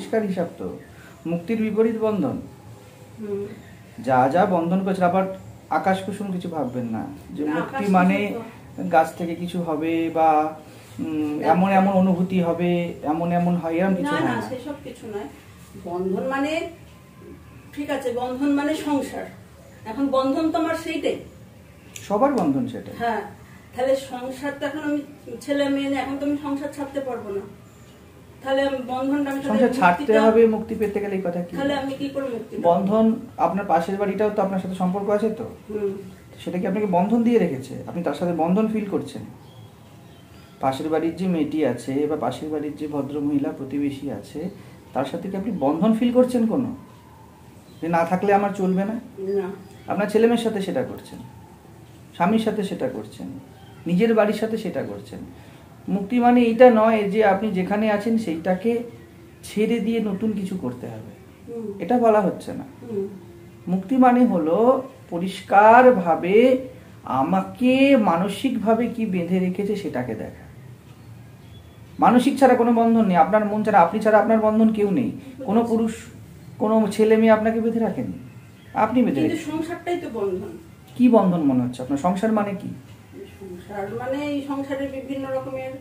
পরিষ্কার হিসাব তো। মুক্তির বিপরীত বন্ধন। যা যা বন্ধন করেছে, আবার আকাশ কুসুম কিছু ভাববেন না যে মুক্তি মানে গাছ থেকে কিছু হবে বা এমন এমন অনুভূতি হবে, এমন এমন হয়, এরকম কিছু না। সেসব কিছু নয়। বন্ধন মানে ঠিক আছে, বন্ধন মানে সংসার। এখন বন্ধন তো আমার সেইটাই, সবার বন্ধন সেটাই। হ্যাঁ, তাহলে সংসার তো এখন আমি ছেলে মেয়ে, এখন তো আমি সংসার ছাড়তে পারবো না। তাহলে বন্ধনটা আমি সংসার ছাড়তে হবে মুক্তি পেতে গেলে, এই কথা কি? তাহলে আমি কি করে মুক্তি? বন্ধন, আপনার পাশের বাড়িটাও তো আপনার সাথে সম্পর্ক আছে তো, সেটা কি আপনাকে বন্ধন দিয়ে রেখেছে? আপনি তার সাথে বন্ধন ফিল করছেন? পাশের বাড়ির যে মেয়েটি আছে বা পাশের বাড়ির যে ভদ্র মহিলা প্রতিবেশী আছে, তার সাথে কি আপনি বন্ধন ফিল করছেন কোনো? যে না থাকলে আমার চলবে না? আপনার ছেলে মেয়ের সাথে সেটা করছেন, স্বামীর সাথে সেটা করছেন, নিজের বাড়ির সাথে সেটা করছেন। মুক্তি মানে এইটা নয় যে আপনি যেখানে আছেন সেইটাকে ছেড়ে দিয়ে নতুন কিছু করতে হবে, এটা বলা হচ্ছে না। মুক্তি মানে হলো পরিষ্কারভাবে আমাকে মানসিকভাবে কি বেঁধে রেখেছে সেটাকে দেখা। মানসিক ছাড়া কোনো বন্ধন নেই, আপনার মন ছাড়া, আপনি ছাড়া আপনার বন্ধন কেউ নেই। কোনো পুরুষ, কোনো ছেলে মেয়ে আপনাকে বেঁধে রাখেনি, আপনি বেঁধে রেখেছেন। সংসারটাই তো বন্ধন। কি বন্ধন মনে হচ্ছে আপনার? সংসার মানে কি? সংসার মানে এই সংসারের বিভিন্ন রকমের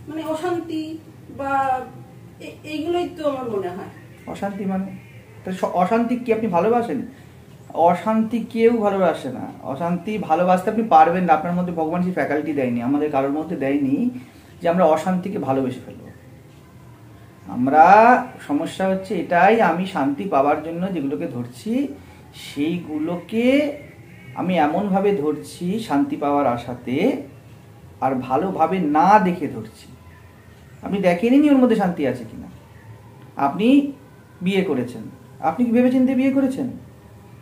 মানে অশান্তি বা এইগুলোই তো আমার মনে হয়। অশান্তি মানে অশান্তি কি আপনি ভালোবাসেন? অশান্তি কেউ ভালোবাসে না। অশান্তি ভালোবাসতে আপনি পারবেন না, আপনার মধ্যে ভগবান সেই ফ্যাকাল্টি দেয়নি, আমাদের কারোর মধ্যে দেয়নি যে আমরা অশান্তিকে ভালোবেসে ফেলবো। আমরা সমস্যা হচ্ছে এটাই, আমি শান্তি পাওয়ার জন্য যেগুলোকে ধরছি সেইগুলোকে আমি এমনভাবে ধরছি শান্তি পাওয়ার আশাতে, আর ভালোভাবে না দেখে ধরছি। আপনি দেখেননি ওর মধ্যে শান্তি আছে কিনা। আপনি বিয়ে করেছেন, আপনি কি ভেবেচিন্তে বিয়ে করেছেন?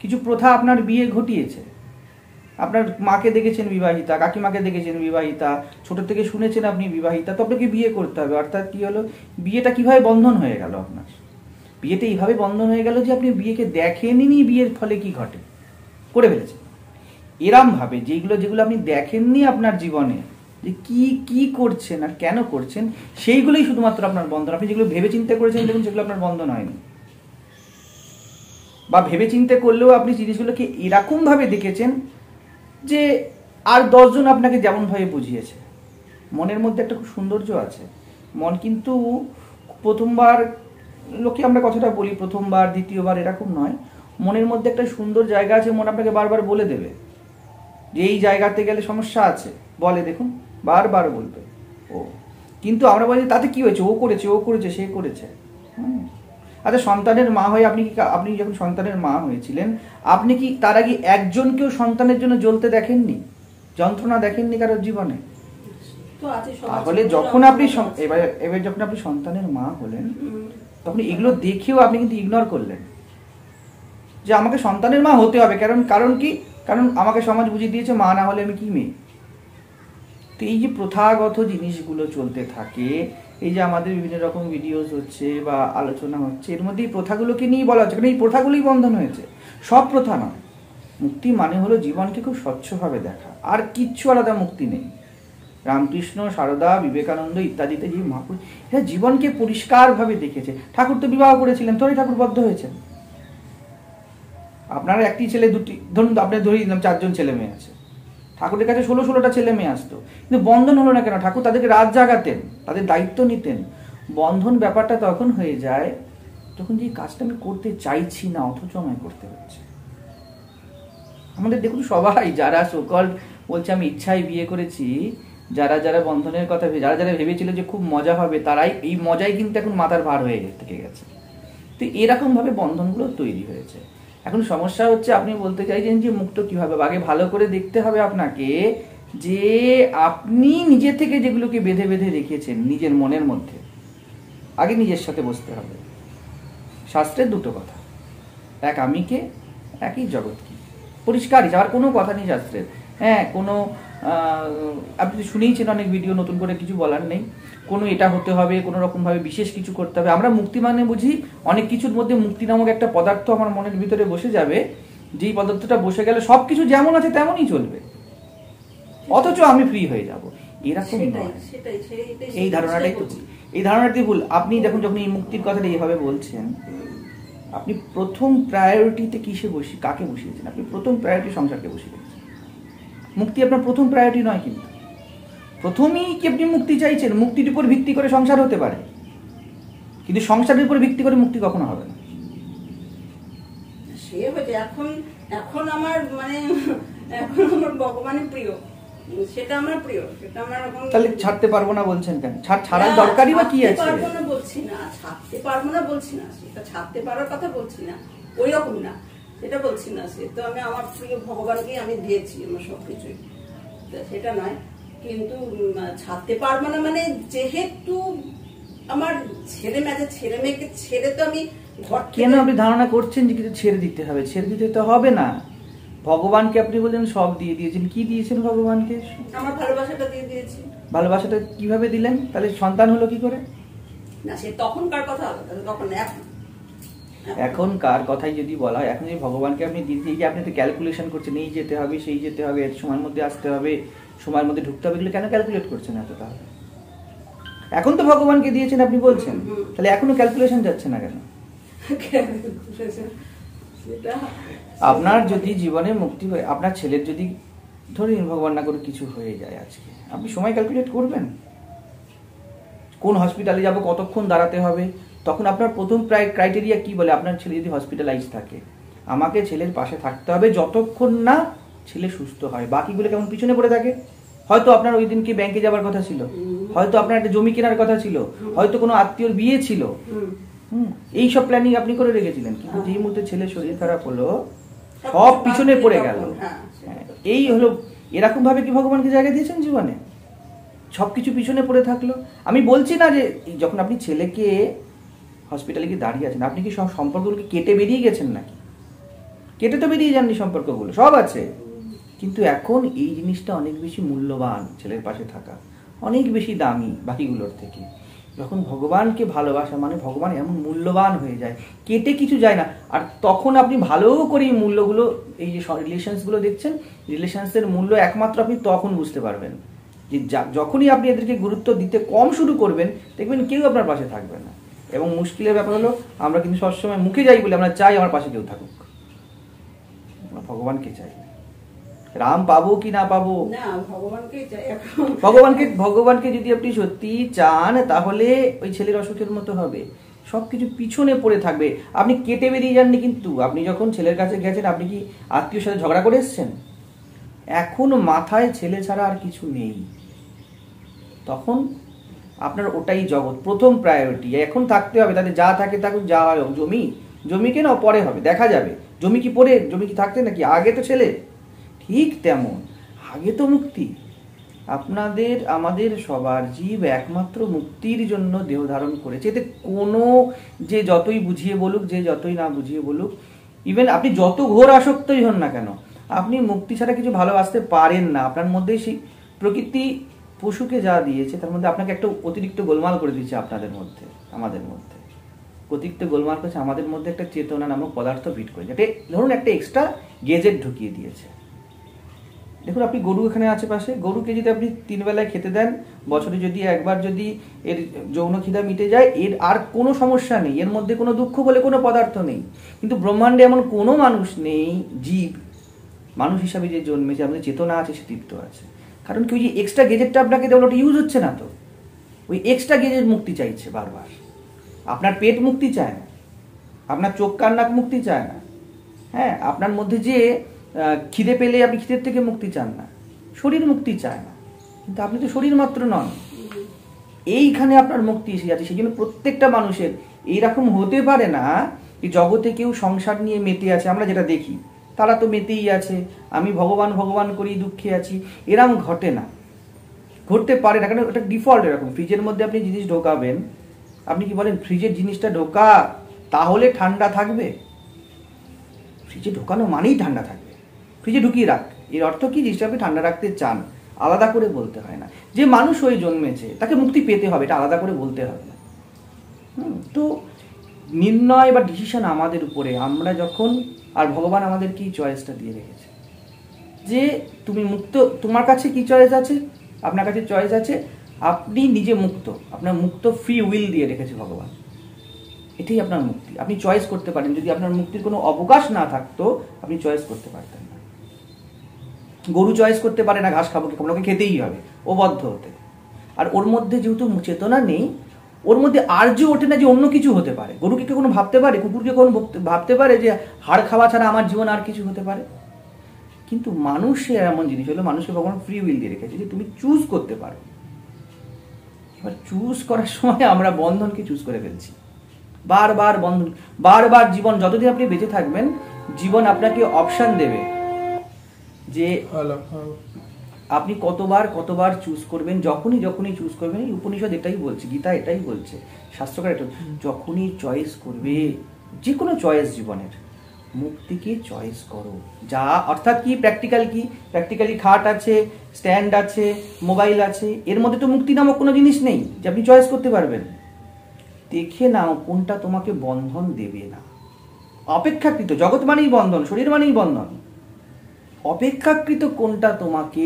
কিছু প্রথা আপনার বিয়ে ঘটিয়েছে। আপনার মাকে দেখেছেন বিবাহিতা, কাকিমাকে দেখেছেন বিবাহিতা, ছোট থেকে শুনেছেন আপনি বিবাহিতা, তো আপনাকে বিয়ে করতে হবে। অর্থাৎ কি হলো, বিয়েটা কিভাবে বন্ধন হয়ে গেল আপনার? বিয়েটা এইভাবে বন্ধন হয়ে গেল যে আপনি বিয়েকে দেখেননি, বিয়ের ফলে কি ঘটে করে ফেলেছেন। এরম ভাবে যেগুলো আপনি দেখেননি আপনার জীবনে, যে কি কি করছেন আর কেন করছেন, সেইগুলোই শুধুমাত্র আপনার বন্ধন। আপনি যেগুলো ভেবে চিন্তা করেছেন দেখুন সেগুলো আপনার বন্ধন হয়নি, বা ভেবে চিন্তা করলেও আপনি জিনিসগুলোকে এরকম ভাবে দেখেছেন যে আর 10 জন আপনাকে যেমন ভাবে বুঝিয়েছে। মনের মধ্যে একটা খুব সৌন্দর্য আছে। মন কিন্তু প্রথমবার, লোকে আমরা কথাটা বলি প্রথমবার দ্বিতীয়বার, এরকম নয়। মনের মধ্যে একটা সুন্দর জায়গা আছে, মন আপনাকে বারবার বলে দেবে যে এই জায়গাতে গেলে সমস্যা আছে, বলে দেখুন, বারবার বলবে ও। কিন্তু আমরা বলি তাতে কি হয়েছে, ও করেছে সে করেছে। আচ্ছা, সন্তানের মা হয়ে আপনি যখন সন্তানের মা হয়েছিলেন, আপনি কি তার আগে একজনকেও সন্তানের জন্য জ্বলতে দেখেননি, যন্ত্রণা দেখেননি কারোর জীবনে? তাহলে যখন আপনি এবার যখন আপনি সন্তানের মা হলেন, তখন এগুলো দেখেও আপনি কিন্তু ইগনোর করলেন যে আমাকে সন্তানের মা হতে হবে। কারণ কি? কারণ আমাকে সমাজ বুঝিয়ে দিয়েছে মা না হলে আমি কি মেয়ে। তো এই যে প্রথাগত জিনিসগুলো চলতে থাকে, এই যে আমাদের বিভিন্ন রকম ভিডিওস হচ্ছে বা আলোচনা হচ্ছে, এর মধ্যে এই প্রথাগুলোকে নিয়েই বলা হচ্ছে, কারণ এই প্রথাগুলোই বন্ধন হয়েছে, সব প্রথা নয়। মুক্তি মানে হলো জীবনকে খুব স্বচ্ছভাবে দেখা, আর কিচ্ছু আলাদা মুক্তি নেই। রামকৃষ্ণ, সারদা, বিবেকানন্দ ইত্যাদিতে যে মহাপুরুষ, এরা জীবনকে পরিষ্কারভাবে দেখেছে। ঠাকুর তো বিবাহ করেছিলেন, তোরই ঠাকুর বদ্ধ হয়েছেন। আপনার একটি ছেলে দুটি, ধরুন আপনি ধরেই দিলাম 4 জন ছেলে মেয়ে আছে, ঠাকুরের কাছে 16-16টা ছেলে মেয়ে আসতো, কিন্তু বন্ধন হলো না কেন? ঠাকুর তাদেরকে রাত জাগাতেন, তাদের দায়িত্ব নিতেন। বন্ধন ব্যাপারটা তখন হয়ে যায় যখন যে কাজটা আমি করতে চাইছি না অথচ আমায় করতে হচ্ছে। আমাদের দেখুন সবাই যারা সকল বলছে আমি ইচ্ছায় বিয়ে করেছি, যারা বন্ধনের কথা যারা ভেবেছিল যে খুব মজা হবে, তারাই এই মজাই কিন্তু এখন মাথার ভার হয়ে থেকে গেছে। তো এরকম ভাবে বন্ধনগুলো তৈরি হয়েছে। এখন সমস্যা হচ্ছে আপনি বলতে চাইছেন যে মুক্ত কিভাবে? আগে ভালো করে দেখতে হবে আপনাকে যে আপনি নিজে থেকে যেগুলোকে বেঁধে বেঁধে রেখেছেন নিজের মনের মধ্যে, আগে নিজের সাথে বসতে হবে। শাস্ত্রের 2টো কথা, এক আমি কে, একই জগৎ কি, পরিষ্কারই, আর কোনো কথা নেই শাস্ত্রের। হ্যাঁ, কোনো আপনি শুনেইছেন অনেক ভিডিও, নতুন করে কিছু বলার নেই। কোনো এটা হতে হবে, কোনো রকমভাবে বিশেষ কিছু করতে হবে। আমরা মুক্তি মানে বুঝি অনেক কিছুর মধ্যে মুক্তি নামক একটা পদার্থ আমার মনের ভিতরে বসে যাবে, যেই পদার্থটা বসে গেলে সবকিছু যেমন আছে তেমনই চলবে, অথচ আমি ফ্রি হয়ে যাব, এরকম নয়। এই ধারণাটাই তো এই ধারণাটি ভুল। আপনি যখন যখন এই মুক্তির কথাটা এইভাবে বলছেন, আপনি প্রথম প্রায়োরিটিতে কাকে বসিয়েছেন? আপনি প্রথম প্রায়োরিটি সংসারকে বসিয়ে দিয়েছেন। মুক্তি আপনার প্রথম প্রায়োরিটি নয়। কিন্তু প্রথমেই কি আপনি মুক্তি চাইছেন? মুক্তির উপর ভিত্তি করে সংসার হতে পারে, কিন্তু সংসারের উপর ভিত্তি করে মুক্তি কখনো হবে না। সে হচ্ছে এখন এখন আমার মানে এখন আমার ভগবানের প্রিয়, সেটা আমার প্রিয়, সেটা আমার এখন। তাহলে ছাড়তে পারবো না বলছেন কেন? ছাড়ার দরকারই বা কি আছে? পারবো না বলছি না, ছাড়তে পারবো না বলছি না, সেটা ছাড়তে পারার কথা বলছি না, ওই রকম না, সেটা বলছি না। সে তো আমি আমার প্রিয় ভগবানকে আমি দিয়েছি আমার সবকিছুই, সেটা নয়। কিন্তু ছাড়তে পারবো না মানে যেহেতু আমার ছেলে মেয়েকে ছেড়ে তো আমি ঘর। কেন আপনি ধারণা করছেন যে কিছু ছেড়ে দিতে হবে? ছেড়ে দিতে তো হবে না। ভগবানকে আপনি বললেন সব দিয়ে দিয়েছেন। কি দিয়েছেন ভগবানকে? আমার ভালোবাসাটা দিয়ে দিয়েছি। ভালোবাসাটা কিভাবে দিলেন? তাহলে সন্তান হলো কি করে? না, সে তখনকার কথা আলাদা, তখন এখনকার কথাই যদি বলা হয়, এখন যে ভগবানকে আপনি দিতে গিয়ে আপনি তো ক্যালকুলেশন করছেন, এই যেতে হবে, সেই যেতে হবে, এত সময়ের মধ্যে আসতে হবে, সময়ের মধ্যে ঢুকতে হবে, এগুলো কেন ক্যালকুলেট করছেন এত? তাহলে এখন তো ভগবানকে দিয়েছেন আপনি বলছেন, তাহলে এখনো ক্যালকুলেশন যাচ্ছে না কেন? আপনার যদি জীবনে মুক্তি হয়, আপনার ছেলের যদি ধরুন ভগবান না করে কিছু হয়ে যায় আজকে, আপনি সময় ক্যালকুলেট করবেন? কোন হসপিটালে যাব, কতক্ষণ দাঁড়াতে হবে? তখন আপনার প্রথম ক্রাইটেরিয়া কি বলে? আপনার ছেলে যদি হসপিটালাইজ থাকে, আমাকে ছেলের পাশে থাকতে হবে যতক্ষণ না ছেলে সুস্থ হয়। বাকিগুলো কেমন পিছনে পড়ে থাকে? হয়তো আপনার ওই দিনকে ব্যাংকে যাবার কথা ছিল, হয়তো আপনার একটা জমি কেনার কথা ছিল, হয়তো কোনো আত্মীয়র বিয়ে ছিল, এই সব প্ল্যানিং আপনি করে রেখেছিলেন। কিন্তু যেই মুহূর্তে ছেলে শরীর খারাপ হলো, সব পিছনে পড়ে গেল। এই হলো, এরকম ভাবে কি ভগবানকে জায়গা দিয়েছেন জীবনে? সবকিছু পিছনে পড়ে থাকলো। আমি বলছি না যে যখন আপনি ছেলেকে হসপিটালে গিয়ে দাঁড়িয়ে আছেন, আপনি কি সব সম্পর্কগুলোকে কেটে বেরিয়ে গেছেন নাকি? কেটে তো বেরিয়ে যাননি, সম্পর্কগুলো সব আছে। কিন্তু এখন এই জিনিসটা অনেক বেশি মূল্যবান, ছেলের পাশে থাকা অনেক বেশি দামি বাকিগুলোর থেকে। যখন ভগবানকে ভালোবাসা মানে ভগবান এমন মূল্যবান হয়ে যায়, কেটে কিছু যায় না। আর তখন আপনি ভালো করে এই মূল্যগুলো, এই যে রিলেশনসগুলো দেখছেন, রিলেশনসের মূল্য একমাত্র আপনি তখন বুঝতে পারবেন যে যখনই আপনি এদেরকে গুরুত্ব দিতে কম শুরু করবেন, দেখবেন কেউ আপনার পাশে থাকবে না। এবং মুশকিলের ব্যাপার হলো, আমরা কিন্তু সবসময় মুখে যাই বলে আমরা চাই আমার পাশে কেউ থাকুক, ভগবানকে চাই। রাম পাবো কি না পাবো, ভগবানকে যদি আপনি সত্যি চান, তাহলে ওই ছেলের অসুখের মতো হবে, সবকিছু পিছনে পড়ে থাকবে। আপনি কেটে বেরিয়ে যাননি, কিন্তু আপনি যখন ছেলের কাছে গেছেন, আপনি কি আত্মীয়র সাথে ঝগড়া করে এসছেন? এখন মাথায় ছেলে ছাড়া আর কিছু নেই। তখন আপনার ওটাই জগৎ, প্রথম প্রায়োরিটি। এখন থাকতে হবে, তাদের যা থাকে থাকুক, যা হয় হোক। জমি কেন পরে হবে, দেখা যাবে। জমি কি থাকতে নাকি? আগে তো ছেলে। ঠিক তেমন আগে তো মুক্তি। আমাদের সবার জীব একমাত্র মুক্তির জন্য দেহ ধারণ করেছে। এতে কোনো, যে যতই বুঝিয়ে বলুক, যে যতই না বুঝিয়ে বলুক, ইভেন আপনি যত ঘোর আসক্তই হন না কেন, আপনি মুক্তি ছাড়া কিছু ভালোবাসতে পারেন না। আপনার মধ্যে সেই প্রকৃতি পশুকে যা দিয়েছে, তার মধ্যে আপনাকে একটা অতিরিক্ত গোলমাল করে দিয়েছে। আপনাদের মধ্যে, আমাদের মধ্যে অতিরিক্ত গোলমাল করেছে। আমাদের মধ্যে একটা চেতনা নামক পদার্থ ফিট করেছে, ধরুন একটা এক্সট্রা গেজেট ঢুকিয়ে দিয়েছে। দেখুন, আপনি গরু এখানে আছে পাশে, গরুকে যদি আপনি 3 বেলায় খেতে দেন, বছরে যদি একবার যদি এর যৌন খিদা মিটে যায়, এর আর কোনো সমস্যা নেই, এর মধ্যে কোনো দুঃখ বলে কোনো পদার্থ নেই। কিন্তু ব্রহ্মাণ্ডে এমন কোনো মানুষ নেই, জীব মানুষ হিসাবে যে জন্মেছে, আমাদের চেতনা আছে, সে তৃপ্ত আছে। কারণ কি, ওই যে এক্সট্রা গেজেটটা আপনাকে দেওয়া, ওটা ইউজ হচ্ছে না তো। ওই এক্সট্রা গেজেট মুক্তি চাইছে বারবার। আপনার পেট মুক্তি চায় না, আপনার চোখ কান নাক মুক্তি চায় না, হ্যাঁ, আপনার মধ্যে যে খিদে পেলে আপনি খিদের থেকে মুক্তি চান না, শরীর মুক্তি চায় না। কিন্তু আপনি তো শরীর মাত্র নন, এইখানে আপনার মুক্তি এসে যাচ্ছে। সেই জন্য প্রত্যেকটা মানুষের এইরকম হতে পারে না যে জগতে কেউ সংসার নিয়ে মেতে আছে। আমরা যেটা দেখি, তারা তো মেতেই আছে, আমি ভগবান ভগবান করি দুঃখে আছি, এরম ঘটে না, ঘটতে পারে না। কারণ ওটা ডিফল্ট এরকম। ফ্রিজের মধ্যে আপনি জিনিস ঢোকাবেন, আপনি কি বলেন ফ্রিজের জিনিসটা ঢোকা তাহলে ঠান্ডা থাকবে? ফ্রিজে ঢোকানো মানেই ঠান্ডা থাকবে। ফ্রিজে ঢুকিয়ে রাখ, এর অর্থ কি? জিনিসটা আপনি ঠান্ডা রাখতে চান, আলাদা করে বলতে হয় না। যে মানুষ হয়ে জন্মেছে তাকে মুক্তি পেতে হবে, এটা আলাদা করে বলতে হবে না। তো নির্ণয় বা ডিসিশন আমাদের উপরে। আমরা যখন, আর ভগবান আমাদের কি চয়েসটা দিয়ে রেখেছে যে তুমি মুক্ত, তোমার কাছে কি চয়েস আছে? আপনার কাছে চয়েস আছে, আপনি নিজে মুক্ত, আপনার মুক্ত ফ্রি উইল দিয়ে রেখেছে ভগবান, এটাই আপনার মুক্তি। আপনি চয়েস করতে পারেন, যদি আপনার মুক্তির কোনো অবকাশ না থাকতো আপনি চয়েস করতে পারতেন না। গরু চয়েস করতে পারে না ঘাস খাবো কি খাবো, ওকে খেতেই হবে, ও বদ্ধ হতে। আর ওর মধ্যে যেহেতু চেতনা নেই, ওর মধ্যে আর্য ওঠে না যে অন্য কিছু হতে পারে। গরুকে কেউ কোনো ভাবতে পারে, কুকুরকে কোনো ভাবতে পারে যে হাড় খাওয়া ছাড়া আমার জীবন আর কিছু হতে পারে? কিন্তু মানুষের এমন জিনিস হলো, মানুষকে ভগবান ফ্রি উইল দিয়ে রেখেছে যে তুমি চুজ করতে পারো। এবার চুজ করার সময় আমরা বন্ধনকে চুজ করে ফেলছি, বারবার বন্ধন, বারবার জীবন যতদিন আপনি বেঁচে থাকবেন জীবন আপনাকে অপশন দেবে যে আপনি কতবার চুজ করবেন। যখনই চুজ করবেন, এই উপনিষদ এটাই বলছে, গীতা এটাই বলছে, শাস্ত্রকার এটা, যখনই চয়েস করবে, যে কোনো চয়েস জীবনের, মুক্তিকে চয়েস করো। যা অর্থাৎ কি প্র্যাকটিক্যালি খাট আছে, স্ট্যান্ড আছে, মোবাইল আছে, এর মধ্যে তো মুক্তি নামক কোনো জিনিস নেই যে আপনি চয়েস করতে পারবেন। দেখে নাও কোনটা তোমাকে বন্ধন দেবে না। অপেক্ষাকৃত, জগৎ মানেই বন্ধন, শরীর মানেই বন্ধন, অপেক্ষাকৃত কোনটা তোমাকে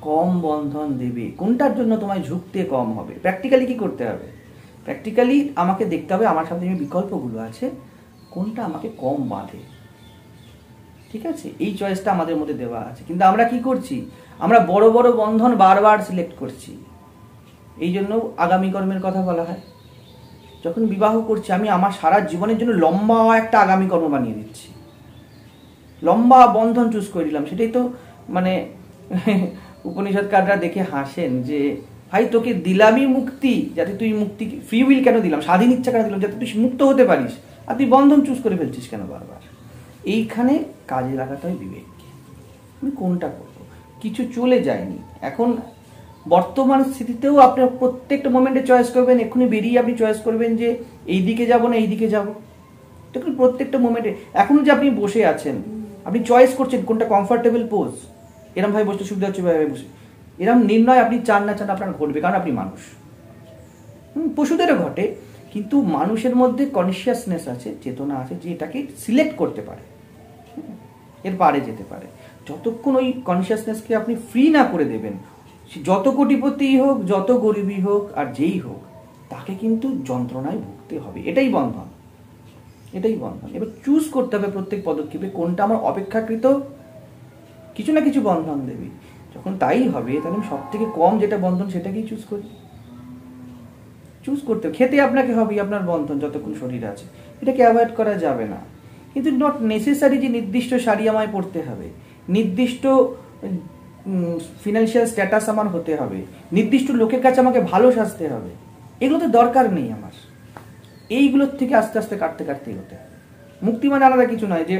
কম বন্ধন দেবে, কোনটার জন্য তোমায় ঝুঁকতে কম হবে। প্র্যাকটিক্যালি কি করতে হবে? প্র্যাকটিক্যালি আমাকে দেখতে হবে আমার সামনে যে বিকল্পগুলো আছে কোনটা আমাকে কম বাঁধে। ঠিক আছে, এই চয়েসটা আমাদের মধ্যে দেওয়া আছে, কিন্তু আমরা কি করছি? আমরা বড় বড় বন্ধন বারবার সিলেক্ট করছি। এই জন্য আগামী কর্মের কথা বলা হয়। যখন বিবাহ করছি আমি আমার সারা জীবনের জন্য লম্বা একটা আগামী কর্ম বানিয়ে দিচ্ছি, লম্বা বন্ধন চুজ করে দিলাম। সেটাই তো মানে উপনিষদকাররা দেখে হাসেন যে ভাই তোকে দিলামই মুক্তি, যাতে তুই মুক্তি, ফ্রি উইল কেন দিলাম, স্বাধীন ইচ্ছা কেন দিলাম, যাতে তুই মুক্ত হতে পারিস, আর তুই বন্ধন চুজ করে ফেলছিস কেন বারবার? এইখানে কাজে লাগাতে হয় বিবেককে। আমি কোনটা করবো? কিছু চলে যায়নি, এখন বর্তমান স্থিতিতেও আপনি প্রত্যেকটা মোমেন্টে চয়েস করবেন। এক্ষুনি বেরিয়ে আপনি চয়েস করবেন যে এই দিকে যাবো না এই দিকে যাবো। দেখুন প্রত্যেকটা মোমেন্টে, এখন যে আপনি বসে আছেন আপনি চয়েস করছেন কোনটা কমফর্টেবল পোজ, এরম ভাবে বসতে সুবিধা হচ্ছে ভাবে বসে, এরম নির্ণয় আপনি চান না চান আপনার ঘটবে, কারণ আপনি মানুষ। পশুদেরও ঘটে, কিন্তু মানুষের মধ্যে কনসিয়াসনেস আছে, চেতনা আছে, যে এটাকে সিলেক্ট করতে পারে, এর পারে যেতে পারে। যতক্ষণ ওই কনসিয়াসনেসকে আপনি ফ্রি না করে দেবেন, যত কোটিপতিই হোক, যত গরিবই হোক, আর যেই হোক, তাকে কিন্তু যন্ত্রণায় ভুগতে হবে। এটাই বন্ধন, এটাই বন্ধন। এবার চুজ করতে হবে প্রত্যেক পদক্ষেপে কোনটা আমার অপেক্ষাকৃত কিছু না কিছু বন্ধন দেবে। যখন তাই হবে তাহলে আমি সব থেকে কম যেটা বন্ধন সেটাকেই চুজ করি। চুজ করতে খেতে আপনাকে হবে আপনার বন্ধন যতক্ষণ শরীর আছে, এটাকে অ্যাভয়েড করা যাবে না। কিন্তু নট নেসেসারি যে নির্দিষ্ট শাড়ি আমায় পরতে হবে, নির্দিষ্ট ফিনান্সিয়াল স্ট্যাটাস আমার হতে হবে, নির্দিষ্ট লোকের কাছে আমাকে ভালো সাজতে হবে, এগুলো তো দরকার নেই আমার। এইগুলোর থেকে আস্তে আস্তে কাটতে কাটতেই হতে হবে। মুক্তি মানে আলাদা কিছু নয় যে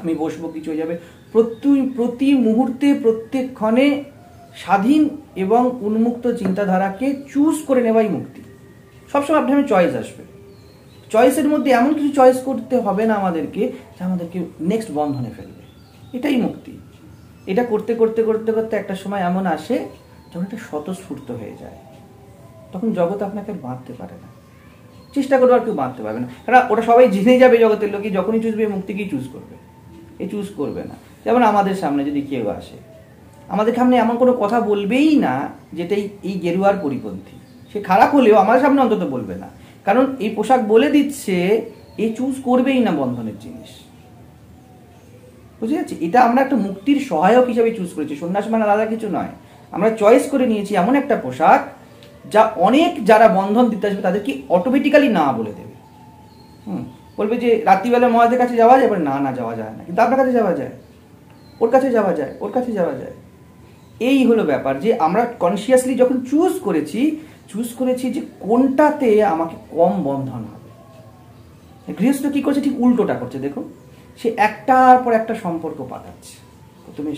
আমি বসবো কিছু হয়ে যাবে। প্রতি মুহূর্তে প্রত্যেক ক্ষণে স্বাধীন এবং উন্মুক্ত চিন্তাধারাকে চুজ করে নেওয়াই মুক্তি। সবসময় আপনার চয়েস আসবে, চয়েসের মধ্যে এমন কিছু চয়েস করতে হবে না আমাদেরকে যা আমাদেরকে নেক্সট বন্ধনে ফেলবে। এটাই মুক্তি। এটা করতে করতে করতে করতে একটা সময় এমন আসে যখন এটা স্বতঃস্ফূর্ত হয়ে যায়, তখন জগৎ আপনাকে বাঁধতে পারে না, চেষ্টা করবে আর কেউ বাঁধতে পারবে না। কারণ ওটা সবাই জেনে যাবে জগতের লোক, যখনই চুজবে মুক্তিকেই চুজ করবে, এ চুজ করবে না। যেমন আমাদের সামনে যদি কেউ আসে, আমাদের সামনে এমন কোনো কথা বলবেই না যেটাই এই গেরুয়ার পরিপন্থী, সে খারাপ হলেও আমাদের সামনে অন্তত বলবে না, কারণ এই পোশাক বলে দিচ্ছে এ চুজ করবেই না বন্ধনের জিনিস। বুঝে যাচ্ছে? এটা আমরা একটা মুক্তির সহায়ক হিসেবে চুজ করেছি, সন্ন্যাস মানে আলাদা কিছু নয়। আমরা চয়েস করে নিয়েছি এমন একটা পোশাক যা অনেক যারা বন্ধন দিতে আসবে তাদেরকে অটোমেটিক্যালি না বলে দেবে। বলবে যে রাত্রিবেলা মহাদের কাছে যাওয়া যায়, না না যাওয়া যায় না, কিন্তু আপনার কাছে যাওয়া যায়, ওর কাছে যাওয়া যায়, ওর কাছে যাওয়া যায়। এই হলো ব্যাপার যে আমরা কনসিয়াসলি যখন চুজ করেছি যে কোনটাতে আমাকে কম বন্ধন হবে। গৃহস্থ কি করছে? ঠিক উল্টোটা করছে। দেখুন, সে একটার পর একটা সম্পর্ক পাঠাচ্ছে। প্রথমে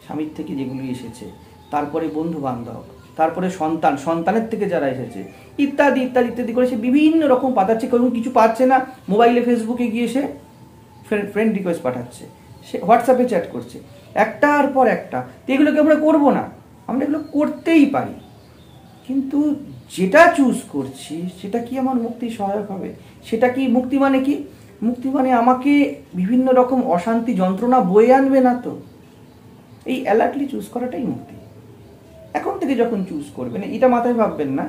স্বামীর থেকে যেগুলি এসেছে, তারপরে বন্ধু বান্ধব, তারপরে সন্তানের থেকে যারা এসেছে, ইত্যাদি ইত্যাদি ইত্যাদি করে সে বিভিন্ন রকম পাঠাচ্ছে। কোনো কিছু পাচ্ছে না, মোবাইলে ফেসবুকে গিয়ে সে ফ্রেন্ড রিকোয়েস্ট পাঠাচ্ছে, সে হোয়াটসঅ্যাপে চ্যাট করছে, একটার পর একটা। তো এগুলোকে আমরা করবো না, আমরা এগুলো করতেই পারি, কিন্তু যেটা চুজ করছি সেটা কি আমার মুক্তির সহায়ক হবে? সেটা কি মুক্তি মানে কি? মুক্তি মানে আমাকে বিভিন্ন রকম অশান্তি যন্ত্রণা বয়ে আনবে না তো। এই অ্যালার্টলি চুজ করাটাই মুক্তি। এখন থেকে যখন চুজ করবেন, এটা মাথায় ভাববেন না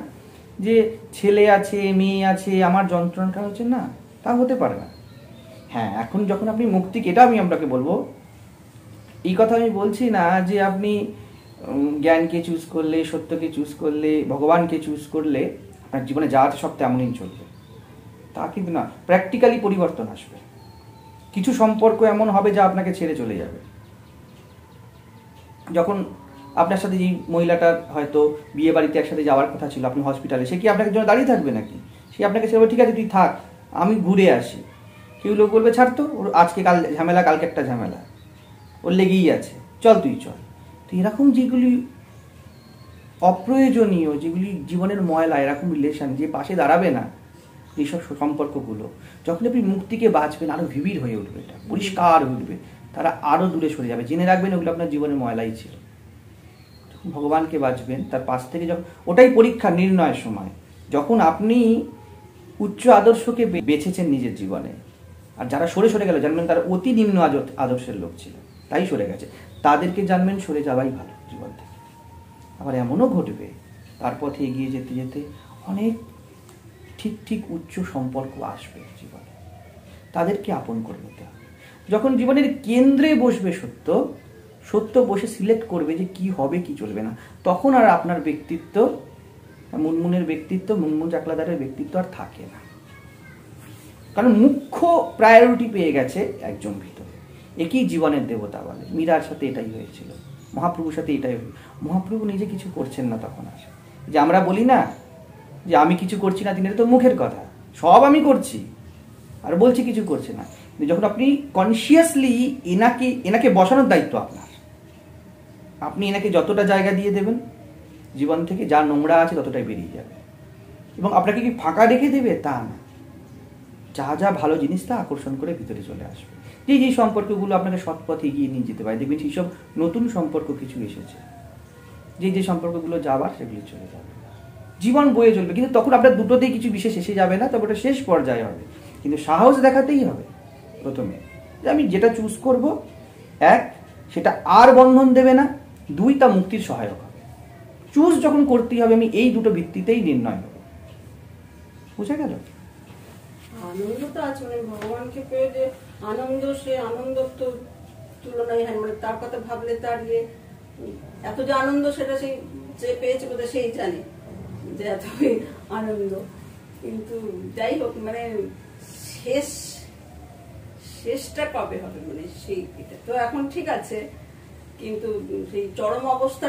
যে ছেলে আছে মেয়ে আছে আমার যন্ত্রণাটা হচ্ছে, না, তা হতে পারে না। হ্যাঁ, এখন যখন আপনি মুক্তিকে, এটা আমি আপনাকে বলবো, এই কথা আমি বলছি না যে আপনি জ্ঞানকে চুজ করলে, সত্যকে চুজ করলে, ভগবানকে চুজ করলে আপনার জীবনে যা আছে সব তেমনই চলবে, তা কিন্তু না। প্র্যাকটিক্যালি পরিবর্তন আসবে। কিছু সম্পর্ক এমন হবে যা আপনাকে ছেড়ে চলে যাবে। যখন আপনার সাথে যেই মহিলাটার হয়তো বিয়ে বাড়িতে একসাথে যাওয়ার কথা ছিল, আপনি হসপিটালে, সে কি আপনাকে জন্য দাঁড়িয়ে থাকবে নাকি? সে আপনাকে ছেড়ে ঠিক আছে তুই থাক, আমি ঘুরে আসি। কেউ লোক বলবে ছাড় তো, ওর আজকে কাল ঝামেলা, কালকে একটা ঝামেলা, ওর লেগেই আছে, চল তুই চল। তো এরকম যেগুলি অপ্রয়োজনীয়, যেগুলি জীবনের ময়লা, এরকম রিলেশন যে পাশে দাঁড়াবে না, এইসব সম্পর্কগুলো যখন আপনি মুক্তিকে বাঁচবেন, আরো ভিভিড হয়ে উঠবে, এটা পরিষ্কার হয়ে উঠবে, তারা আরো দূরে সরে যাবে। জেনে রাখবেন ওগুলো আপনার জীবনের ময়লাই ছিল। ভগবানকে বাঁচবেন, তার পাশ থেকে যখন, ওটাই পরীক্ষা নির্ণয়ের সময়, যখন আপনি উচ্চ আদর্শকে বেছেছেন নিজের জীবনে, আর যারা সরে সরে গেল জানবেন তারা অতি নিম্ন আদর্শের লোক ছিল, তাই সরে গেছে। তাদেরকে জানবেন সরে যাওয়াই ভালো জীবন থেকে। আবার এমনও ঘটবে তার পথে এগিয়ে যেতে যেতে অনেক ঠিক ঠিক উচ্চ সম্পর্ক আসবে জীবনে, তাদেরকে আপন করে নিতে হবে। যখন জীবনের কেন্দ্রে বসবে সত্য, সত্য বসে সিলেক্ট করবে যে কি হবে কি চলবে না, তখন আর আপনার ব্যক্তিত্ব, মুনমুনের ব্যক্তিত্ব, মুনমুন চাকলাদারের ব্যক্তিত্ব আর থাকে না। কারণ মুখ্য প্রায়োরিটি পেয়ে গেছে একজন ভিতরে। একই জীবনের দেবতা বলে। মীরার সাথে এটাই হয়েছিল, মহাপ্রভুর সাথে এটাই হয়েছিল। মহাপ্রভু নিজে কিছু করছেন না তখন আসে, যে আমরা বলি না যে আমি কিছু করছি না, তিনি তো মুখের কথা, সব আমি করছি আর বলছি কিছু করছে না। কিন্তু যখন আপনি কনসিয়াসলি এনাকে বসানোর দায়িত্ব আপনার, আপনি এনাকে যতটা জায়গা দিয়ে দেবেন জীবন থেকে, যা নোংরা আছে ততটাই বেরিয়ে যাবে। এবং আপনাকে কি ফাঁকা রেখে দেবে তা না, যা যা ভালো জিনিস তা আকর্ষণ করে ভিতরে চলে আসবে। যে সম্পর্কগুলো আপনাকে সৎ পথে এগিয়ে নিয়ে যেতে পারে, দেখবেন সেইসব নতুন সম্পর্ক কিছু এসেছে, যে সম্পর্কগুলো যাবার সেগুলি চলে যাবে, জীবন বয়ে চলবে। কিন্তু তখন আপনার দুটোতেই কিছু বিশেষ এসে যাবে না, তবে ওটা শেষ পর্যায়ে হবে। কিন্তু সাহস দেখাতেই হবে প্রথমে, যে আমি যেটা চুজ করব, এক, সেটা আর বন্ধন দেবে না, দুই, তা মুক্তির সহায়ক হবে। চুজ যখন করতেই হবে, আমি এই দুটো ভিত্তিতেই নির্ণয় হবো। বুঝা গেল? আনন্দ তো আছে, মানে ভগবানকে পেয়ে যে আনন্দ, সে আনন্দ তো তুলনায় হয়, মানে তার কথা ভাবলে তার এত যে আনন্দ, সেটা সেই যে পেয়েছে বোধহয় সেই জানে যে এত আনন্দ। কিন্তু যাই হোক, মানে শেষটা কবে হবে, মানে সেই এটা তো এখন ঠিক আছে, কিন্তু সেই চরম অবস্থা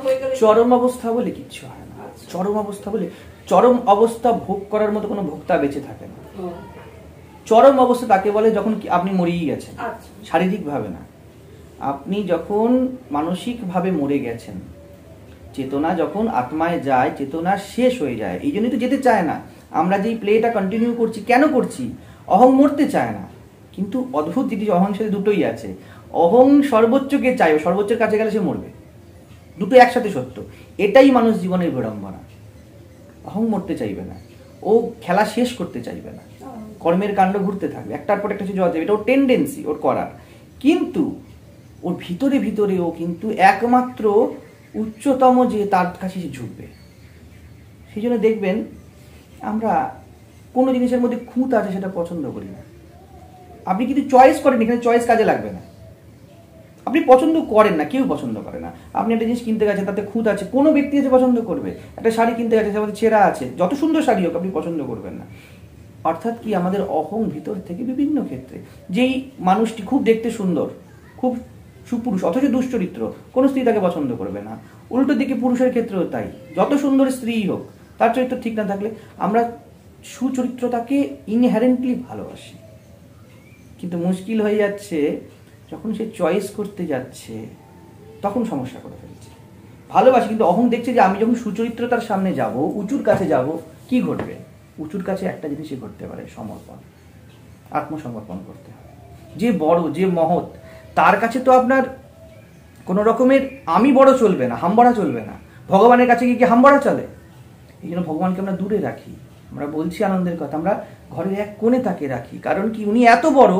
হয়ে গেলে, চরম অবস্থা বলে কিচ্ছু হয় না। চরম অবস্থা ভোগ করার মতো কোনো ভোক্তা বেঁচে থাকে না। চরম অবস্থা তাকে বলে যখন আপনি মরেই গেছেন, শারীরিক ভাবে না, আপনি যখন মানসিক ভাবে মরে গেছেন। চেতনা যখন আত্মায় যায়, চেতনা শেষ হয়ে যায়। এই জন্যই তো যেতে চায় না। আমরা যেই প্লেটা কন্টিনিউ করছি, কেন করছি? অহং মরতে চায় না। কিন্তু অদ্ভুত জিনিস, অহংর সাথে দুটোই আছে। অহং সর্বোচ্চকে চায়, সর্বোচ্চের কাছে গেলে সে মরবে, দুটো একসাথে সত্য। এটাই মানুষ জীবনের বিড়ম্বনা। অহং মরতে চাইবে না, ও খেলা শেষ করতে চাইবে না, কর্মের কাণ্ড ঘুরতে থাকবে, একটার পর একটা জবাব দেবে, এটা ওর টেন্ডেন্সি ওর করার। কিন্তু ওর ভিতরে ভিতরে ও কিন্তু একমাত্র উচ্চতম যে তার কাছে সে ঝুঁকবে। সেই জন্য দেখবেন আমরা কোনো জিনিসের মধ্যে খুঁত আছে সেটা পছন্দ করি না। আপনি কিন্তু চয়েস করেন, এখানে চয়েস কাজে লাগবে না। আপনি পছন্দ করেন না, কেউ পছন্দ করে না। আপনি একটা জিনিস কিনতে গেছেন, তাতে খুঁত আছে, কোনো ব্যক্তি আছে পছন্দ করবে। একটা শাড়ি কিনতে গেছে, সেটা ছেঁড়া আছে, যত সুন্দর শাড়ি হোক আপনি পছন্দ করবেন না। অর্থাৎ কি, আমাদের অহং ভিতর থেকে বিভিন্ন ক্ষেত্রে, যেই মানুষটি খুব দেখতে সুন্দর, খুব সুপুরুষ, অথচ দুশ্চরিত্র, কোনো স্ত্রী তাকে পছন্দ করবে না। উল্টো দিকে পুরুষের ক্ষেত্রেও তাই, যত সুন্দর স্ত্রী হোক, তার চরিত্র ঠিক না থাকলে আমরা সুচরিত্রতাকে ইনহেরেন্টলি ভালোবাসি। কিন্তু মুশকিল হয়ে যাচ্ছে যখন সে চয়েস করতে যাচ্ছে, তখন সমস্যা করে ফেলছে। ভালোবাসি কিন্তু অহং দেখছে যে আমি যখন সুচরিত্রতার সামনে যাব, উঁচুর কাছে যাব, কি ঘটবে? উঁচুর কাছে একটা জিনিসই ঘটতে পারে, সমর্পণ, আত্মসমর্পণ করতে হবে। যে বড়, যে মহৎ, তার কাছে তো আপনার কোনো রকমের আমি বড় চলবে না, হামবড়া চলবে না। ভগবানের কাছে গিয়ে কি হামবড়া চলে? এই জন্য ভগবানকে আমরা দূরে রাখি। আমরা বলছি আনন্দের কথা, আমরা ঘরের এক কোণে তাকে রাখি। কারণ কি, উনি এত বড়,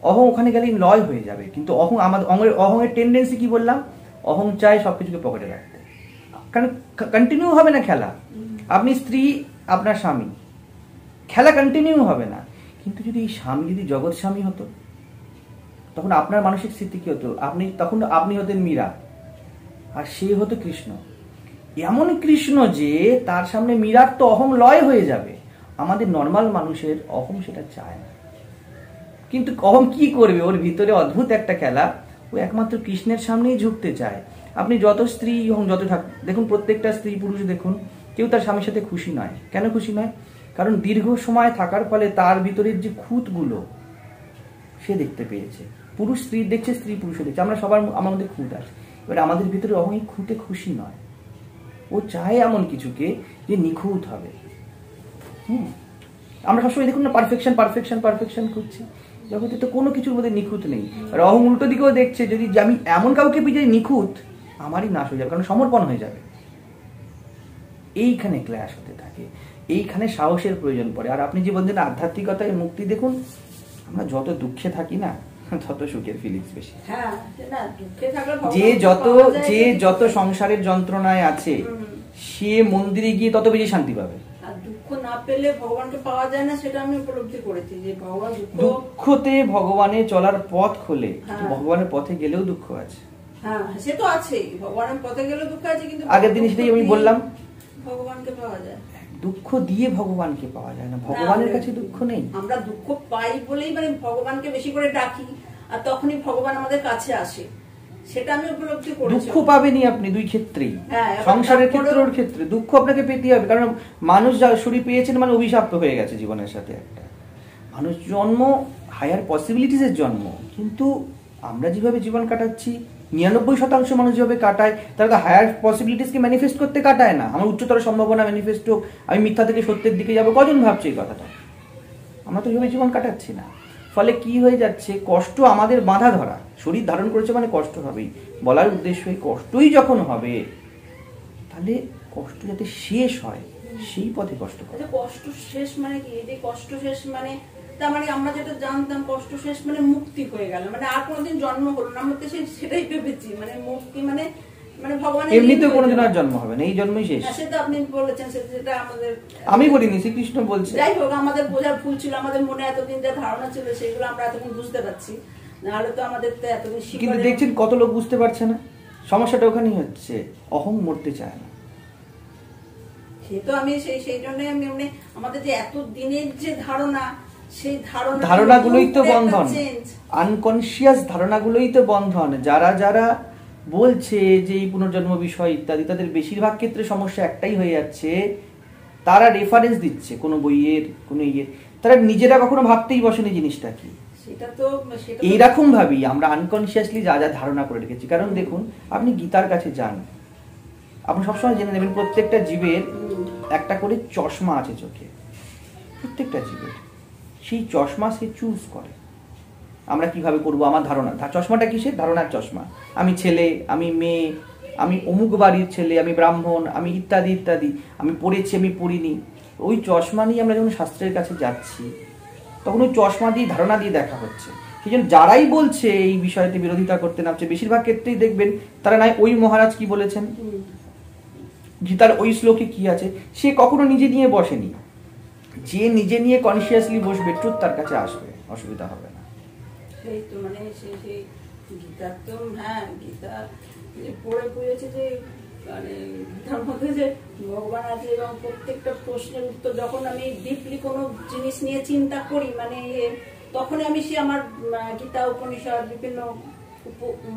অহং ওখানে গেলেই লয় হয়ে যাবে। কিন্তু অহং, আমাদের অহংয়ের টেন্ডেন্সি কি বললাম? অহং চায় সবকিছুকে পকেটে রাখতে। কারণ কন্টিনিউ হবে না খেলা। আপনি স্ত্রী, আপনার স্বামী, খেলা কন্টিনিউ হবে না। কিন্তু যদি এই স্বামী যদি জগৎ স্বামী হতো, তখন আপনার মানসিক স্থিতি কি হতো? তখন আপনি হতেন মীরা আর সে হতো কৃষ্ণ। এমন কৃষ্ণ যে তার সামনে মীরার তো অহং লয় হয়ে যাবে। আমাদের নর্মাল মানুষের অহং সেটা চায় না। কিন্তু অহং কি করবে? ওর ভিতরে অদ্ভুত একটা খেলা, ও একমাত্র কৃষ্ণের সামনেই ঝুঁকতে চায়। আপনি যত স্ত্রী হন, যত দেখুন, প্রত্যেকটা স্ত্রী পুরুষ দেখুন, কেউ তার স্বামীর সাথে খুশি নয়। কেন খুশি নয়? কারণ দীর্ঘ সময় থাকার ফলে তার ভিতরের যে খুঁতগুলো সে দেখতে পেয়েছে। পুরুষ স্ত্রী দেখছে, স্ত্রী পুরুষে দেখছে। আমরা সবার আমাদের খুঁত আছে। এবার আমাদের ভিতরে অহং এই খুঁতে খুশি নয়। ও চায় এমন কিছুকে যে নিখুঁত হবে। আমরা সবসময় দেখুন না, পারফেকশন পারফেকশন পারফেকশন খুঁজছি। জগতে তো কোনো কিছুর মধ্যে নিখুঁত নেই। আর অহং উল্টো দিকেও দেখছে, যদি আমি এমন কাউকে পেয়ে যাই নিখুঁত, আমারই নাশ হয়ে যাবে, কারণ সমর্পণ হয়ে যাবে। এইখানে ক্ল্যাশ হতে থাকে, এইখানে সাহসের প্রয়োজন পড়ে। আর আপনি যে বলছেন আধ্যাত্মিকতায় মুক্তি, দেখুন আমরা যত দুঃখে থাকি না, তত সুখের ফিলিংস বেশি। যে যত সংসারের যন্ত্রণায় আছে, সে মন্দিরে গিয়ে তত বেশি শান্তি পাবে। দুঃখ না পেলে ভগবানকে পাওয়া যায় না, সেটা আমি উপলব্ধি করেছি যে ভগবান দুঃখতে ভগবানের চলার পথ খোলে। ভগবানের পথে গেলেও দুঃখ আছে। হ্যাঁ, সে তো আছেই, ভগবানের পথে গেলেও দুঃখ আছে, কিন্তু আগের দিন সেটাই আমি বললাম, ভগবানকে পাওয়া যায়। দুঃখ দিয়ে ভগবানকে পাওয়া যায় না, ভগবানের কাছে দুঃখ নেই। আমরা দুঃখ পাই বলেই মানে ভগবানকে বেশি করে ডাকি, আর তখনই ভগবান আমাদের কাছে আসে, সেটা আমি উপলব্ধি করেছি। দুঃখ পাবেনই আপনি দুই ক্ষেত্রেই, সংসারের ক্ষেত্রে ওর ক্ষেত্রে দুঃখ আপনাকে পেতে হবে। কারণ মানুষ যা শরীর পেয়েছেন মানে অভিশাপ্ত হয়ে গেছে জীবনের সাথে। একটা মানুষ জন্ম হায়ার পসিবিলিটিসের জন্ম, কিন্তু আমরা যেভাবে জীবন কাটাচ্ছি, 99% মানুষ যেভাবে কাটায়, তারা তো হায়ার পসিবিলিটিসকে ম্যানিফেস্ট করতে কাটায় না। আমার উচ্চতর সম্ভাবনা ম্যানিফেস্ট হোক, আমি মিথ্যা থেকে সত্যের দিকে যাবো, কজন ভাবছে এই কথাটা? আমরা তো এইভাবে জীবন কাটাচ্ছি না। ফলে কি হয়ে যাচ্ছে, কষ্ট আমাদের বাঁধা ধরা। শরীর ধারণ করেছে মানে কষ্ট হবেই। বলার উদ্দেশ্য, এই কষ্টই যখন হবে, তাহলে কষ্ট যাতে শেষ হয় সেই পথে কষ্ট করে। কষ্ট শেষ মানে কি? এই কষ্ট শেষ মানে, তার মানে আমরা যেটা জানতাম কষ্ট শেষ মানে মুক্তি হয়ে গেল, মানে আর কোনোদিন জন্ম হলো না। আমরা তো সেটাই ভেবেছি, মানে মুক্তি মানে ভগবানের এমনিতে কোনোদিন আর জন্ম হবে না, এই জন্মই শেষ। সেটা আপনি বলেছেন, সেটা আমাদের, আমি বলিনি, শ্রীকৃষ্ণ বলছে। যাই হোক, আমাদের বোঝার ভুল ছিল। আমাদের মনে এতদিন যা ধারণা ছিল সেগুলো আমরা এতদিন বুঝতে পারছি, নাহলে তো আমাদের তো এতদিন। কিন্তু দেখছেন কত লোক বুঝতে পারছে না। সমস্যাটা ওখানেই হচ্ছে, অহং মরতে চায় না। সে তো আমি সেই জন্য আমি আমাদের যে এত দিনের যে ধারণা, সেই ধারণাগুলোই তো বন্ধন, আনকনসিয়াস ধারণাগুলোই তো বন্ধন। যারা যারা বলছে যে এই পুনর্জন্ম বিষয় ইত্যাদি, তাদের বেশিরভাগ ক্ষেত্রে সমস্যা একটাই হয়ে যাচ্ছে, তারা রেফারেন্স দিচ্ছে কোনো বইয়ের, কোনো ইয়ের, তারা নিজেরা কখনো ভাবতেই বসেনি জিনিসটা কি। এইরকম ভাবি আমরা আনকনসিয়াসলি যা যা ধারণা করে রেখেছি। কারণ দেখুন, আপনি গীতার কাছে যান, আপনি সবসময় জেনে নেবেন প্রত্যেকটা জীবের একটা করে চশমা আছে চোখে, প্রত্যেকটা জীবের। সেই চশমা সে চুজ করে। আমরা কিভাবে করবো আমার ধারণা, চশমাটা কিসের? ধারণার চশমা। আমি ছেলে, আমি মেয়ে, আমি অমুক বাড়ির ছেলে, আমি ব্রাহ্মণ, আমি ইত্যাদি ইত্যাদি, আমি পড়েছি, আমি পড়িনি। ওই চশমা নিয়ে আমরা যখন শাস্ত্রের কাছে যাচ্ছি, তখন ওই চশমা দিয়ে ধারণা দিয়ে দেখা হচ্ছে। সেই জন্য যারাই বলছে এই বিষয়তে বিরোধিতা করতে নামছে, বেশিরভাগ ক্ষেত্রেই দেখবেন তারা নাই ওই মহারাজ কি বলেছেন, গীতার ওই শ্লোকে কি আছে, সে কখনো নিজে নিয়ে বসেনি। যে নিজে নিয়ে কনসিয়াসলি বসবে, ট্রুথ তার কাছে আসবে, অসুবিধা হবে না। সেই তো মানে সেই গীতার তো, হ্যাঁ, গীতা পড়ে বুঝেছে যে মানে গীতার মধ্যে যে ভগবান আছে, এবং প্রত্যেকটা প্রশ্নের উত্তর যখন আমি ডিপলি কোনো জিনিস নিয়ে চিন্তা করি, মানে তখনই আমি সে আমার গীতা উপনিষদ বিভিন্ন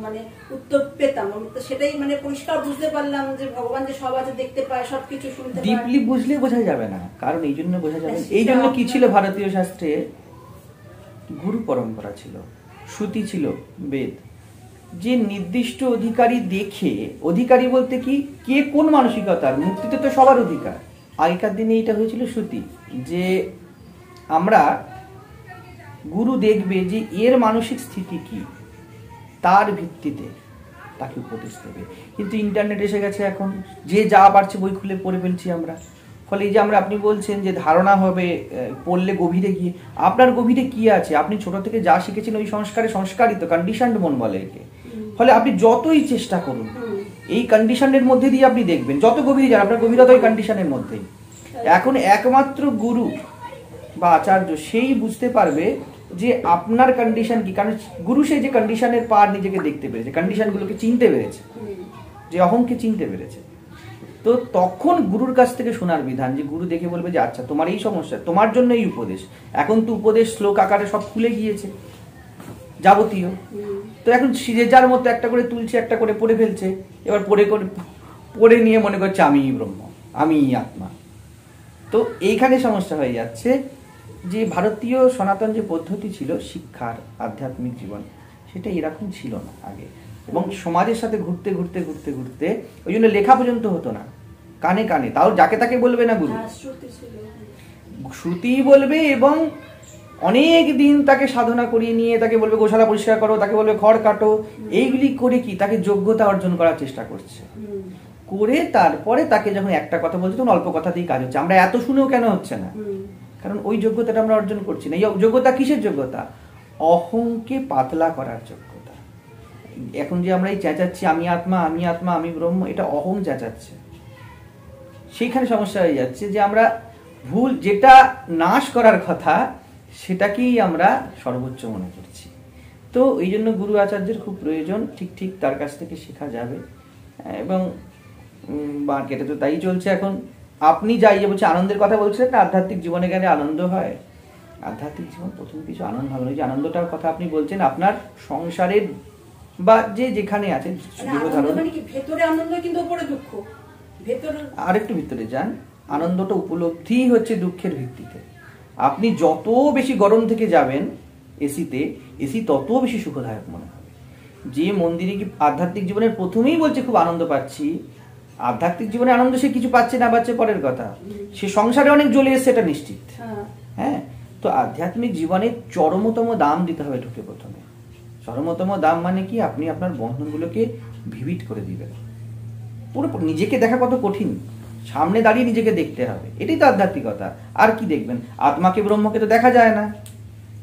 মানে উত্তর পেতাম। সেটাই মানে পরিষ্কার বুঝতে পারলাম যে ভগবান যে সব আছে, দেখতে পায়, সবকিছু শুনতে পায়। ডিপলি বুঝলে বোঝা যাবে না, কারণ এই জন্য বোঝা যাবে, এই জন্য কি ছিল ভারতীয় শাস্ত্রে গুরু পরম্পরা ছিল, শ্রুতি ছিল, বেদ। যে নির্দিষ্ট অধিকারী দেখে, অধিকারী বলতে কি, কে কোন মানসিকতার, মুক্তিতে তো সবার অধিকার। আগেকার দিনে এটা হয়েছিল শ্রুতি, যে আমরা গুরু দেখবে যে এর মানসিক স্থিতি কি, তার ভিত্তিতে তাকে উপদেশ দেবে। কিন্তু ইন্টারনেট এসে গেছে, এখন যে যা পারছে বই খুলে পড়ে ফেলছি আমরা। ফলে এই যে আপনি বলছেন যে ধারণা হবে পড়লে গভীরে গিয়ে, আপনার গভীরে কি আছে? আপনি ছোট থেকে যা শিখেছেন ওই সংস্কারে সংস্কারিত, কন্ডিশনড মন বলে একে। ফলে আপনি যতই চেষ্টা করুন, এই কন্ডিশনের মধ্যে দিয়ে আপনি দেখবেন, যত গভীরে যান আপনার গভীরতা ওই কন্ডিশনের মধ্যেই। এখন একমাত্র গুরু বা আচার্য সেই বুঝতে পারবে যে আপনার কন্ডিশন কি, কারণ গুরু সেই যে কন্ডিশনের পার নিজেকে দেখতে পেরেছে, কন্ডিশনগুলোকে চিনতে পেরেছে, যে অহংকে চিনতে পেরেছে। তো তখন গুরুর কাছ থেকে শোনার বিধান, যে গুরু দেখে বলবে যে আচ্ছা তোমার এই সমস্যা, তোমার জন্য এই উপদেশ। এখন তো উপদেশ শ্লোক আকারে সব খুলে গিয়েছে যাবতীয়, তো এখন যে যার মতো একটা করে তুলছে, একটা করে পড়ে ফেলছে, এবার পড়ে নিয়ে মনে করছে আমি ব্রহ্ম, আমি আত্মা। তো এইখানে সমস্যা হয়ে যাচ্ছে যে ভারতীয় সনাতন যে পদ্ধতি ছিল শিক্ষার, আধ্যাত্মিক জীবন, সেটা এরকম ছিল না আগে। এবং সমাজের সাথে ঘুরতে ঘুরতে ঘুরতে ঘুরতে ওই জন্য লেখা পর্যন্ত হতো না, কানে কানে, তাও যাকে তাকে বলবে না গুরু, শ্রুতি বলবে। এবং অনেক দিন তাকে সাধনা করিয়ে নিয়ে তাকে বলবে গোশালা পরিষ্কার করো, তাকে বলবে খড় কাটো, এইগুলি করে কি তাকে যোগ্যতা অর্জন করার চেষ্টা করছে। করে তারপরে তাকে যখন একটা কথা বলছে তখন অল্প কথাতেই কাজ হচ্ছে। আমরা এত শুনেও কেন হচ্ছে না? কারণ ওই যোগ্যতাটা আমরা অর্জন করছি না। এই যোগ্যতা কিসের যোগ্যতা? অহংকে পাতলা করার যোগ্যতা। এখন যে আমরা এই চেঁচাচ্ছি আমি আত্মা, আমি আত্মা, আমি ব্রহ্ম, এটা অহং চেঁচাচ্ছে। সেইখানে সমস্যা হয়ে যাচ্ছে যে আমরা ভুল, যেটা নাশ করার কথা সেটাকেই আমরা সর্বোচ্চ মনে করছি। তো এই জন্য গুরু আচার্যের খুব প্রয়োজন, ঠিক ঠিক তার কাছ থেকে শেখা যাবে। এবং মার্কেটে তো তাই চলছে এখন। আপনি যাই যে বলছে আনন্দের কথা বলছিলেন না, আধ্যাত্মিক জীবনে গেলে আনন্দ হয়। আধ্যাত্মিক জীবন প্রথম কিছু আনন্দ হবে না। যে আনন্দটার কথা আপনি বলছেন আপনার সংসারের বা যে যেখানে আছে, আর একটু ভিতরে যান, আনন্দটা উপলব্ধি হচ্ছে দুঃখের ভিত্তিতে। আপনি যত বেশি গরম থেকে যাবেন এসিতে, এসি তত বেশি সুখদায়ক মনে হবে। যে মন্দিরে কি আধ্যাত্মিক জীবনের প্রথমেই বলছে খুব আনন্দ পাচ্ছি, আধ্যাত্মিক জীবনে আনন্দ সে কিছু পাচ্ছে না পাচ্ছে পরের কথা, সে সংসারে অনেক জ্বলে এসছে এটা নিশ্চিত। হ্যাঁ, তো আধ্যাত্মিক জীবনে চরমতম দাম দিতে হবে ঢুকে প্রথমে। চরমতম দাম মানে কি? আপনি আপনার বন্ধনগুলোকে ভিভিড করে দিবেন। পুরো নিজেকে দেখা কত কঠিন, সামনে দাঁড়িয়ে নিজেকে দেখতে হবে, এটাই তো আধ্যাত্মিকতা। আর কি দেখবেন? আত্মাকে ব্রহ্মকে তো দেখা যায় না,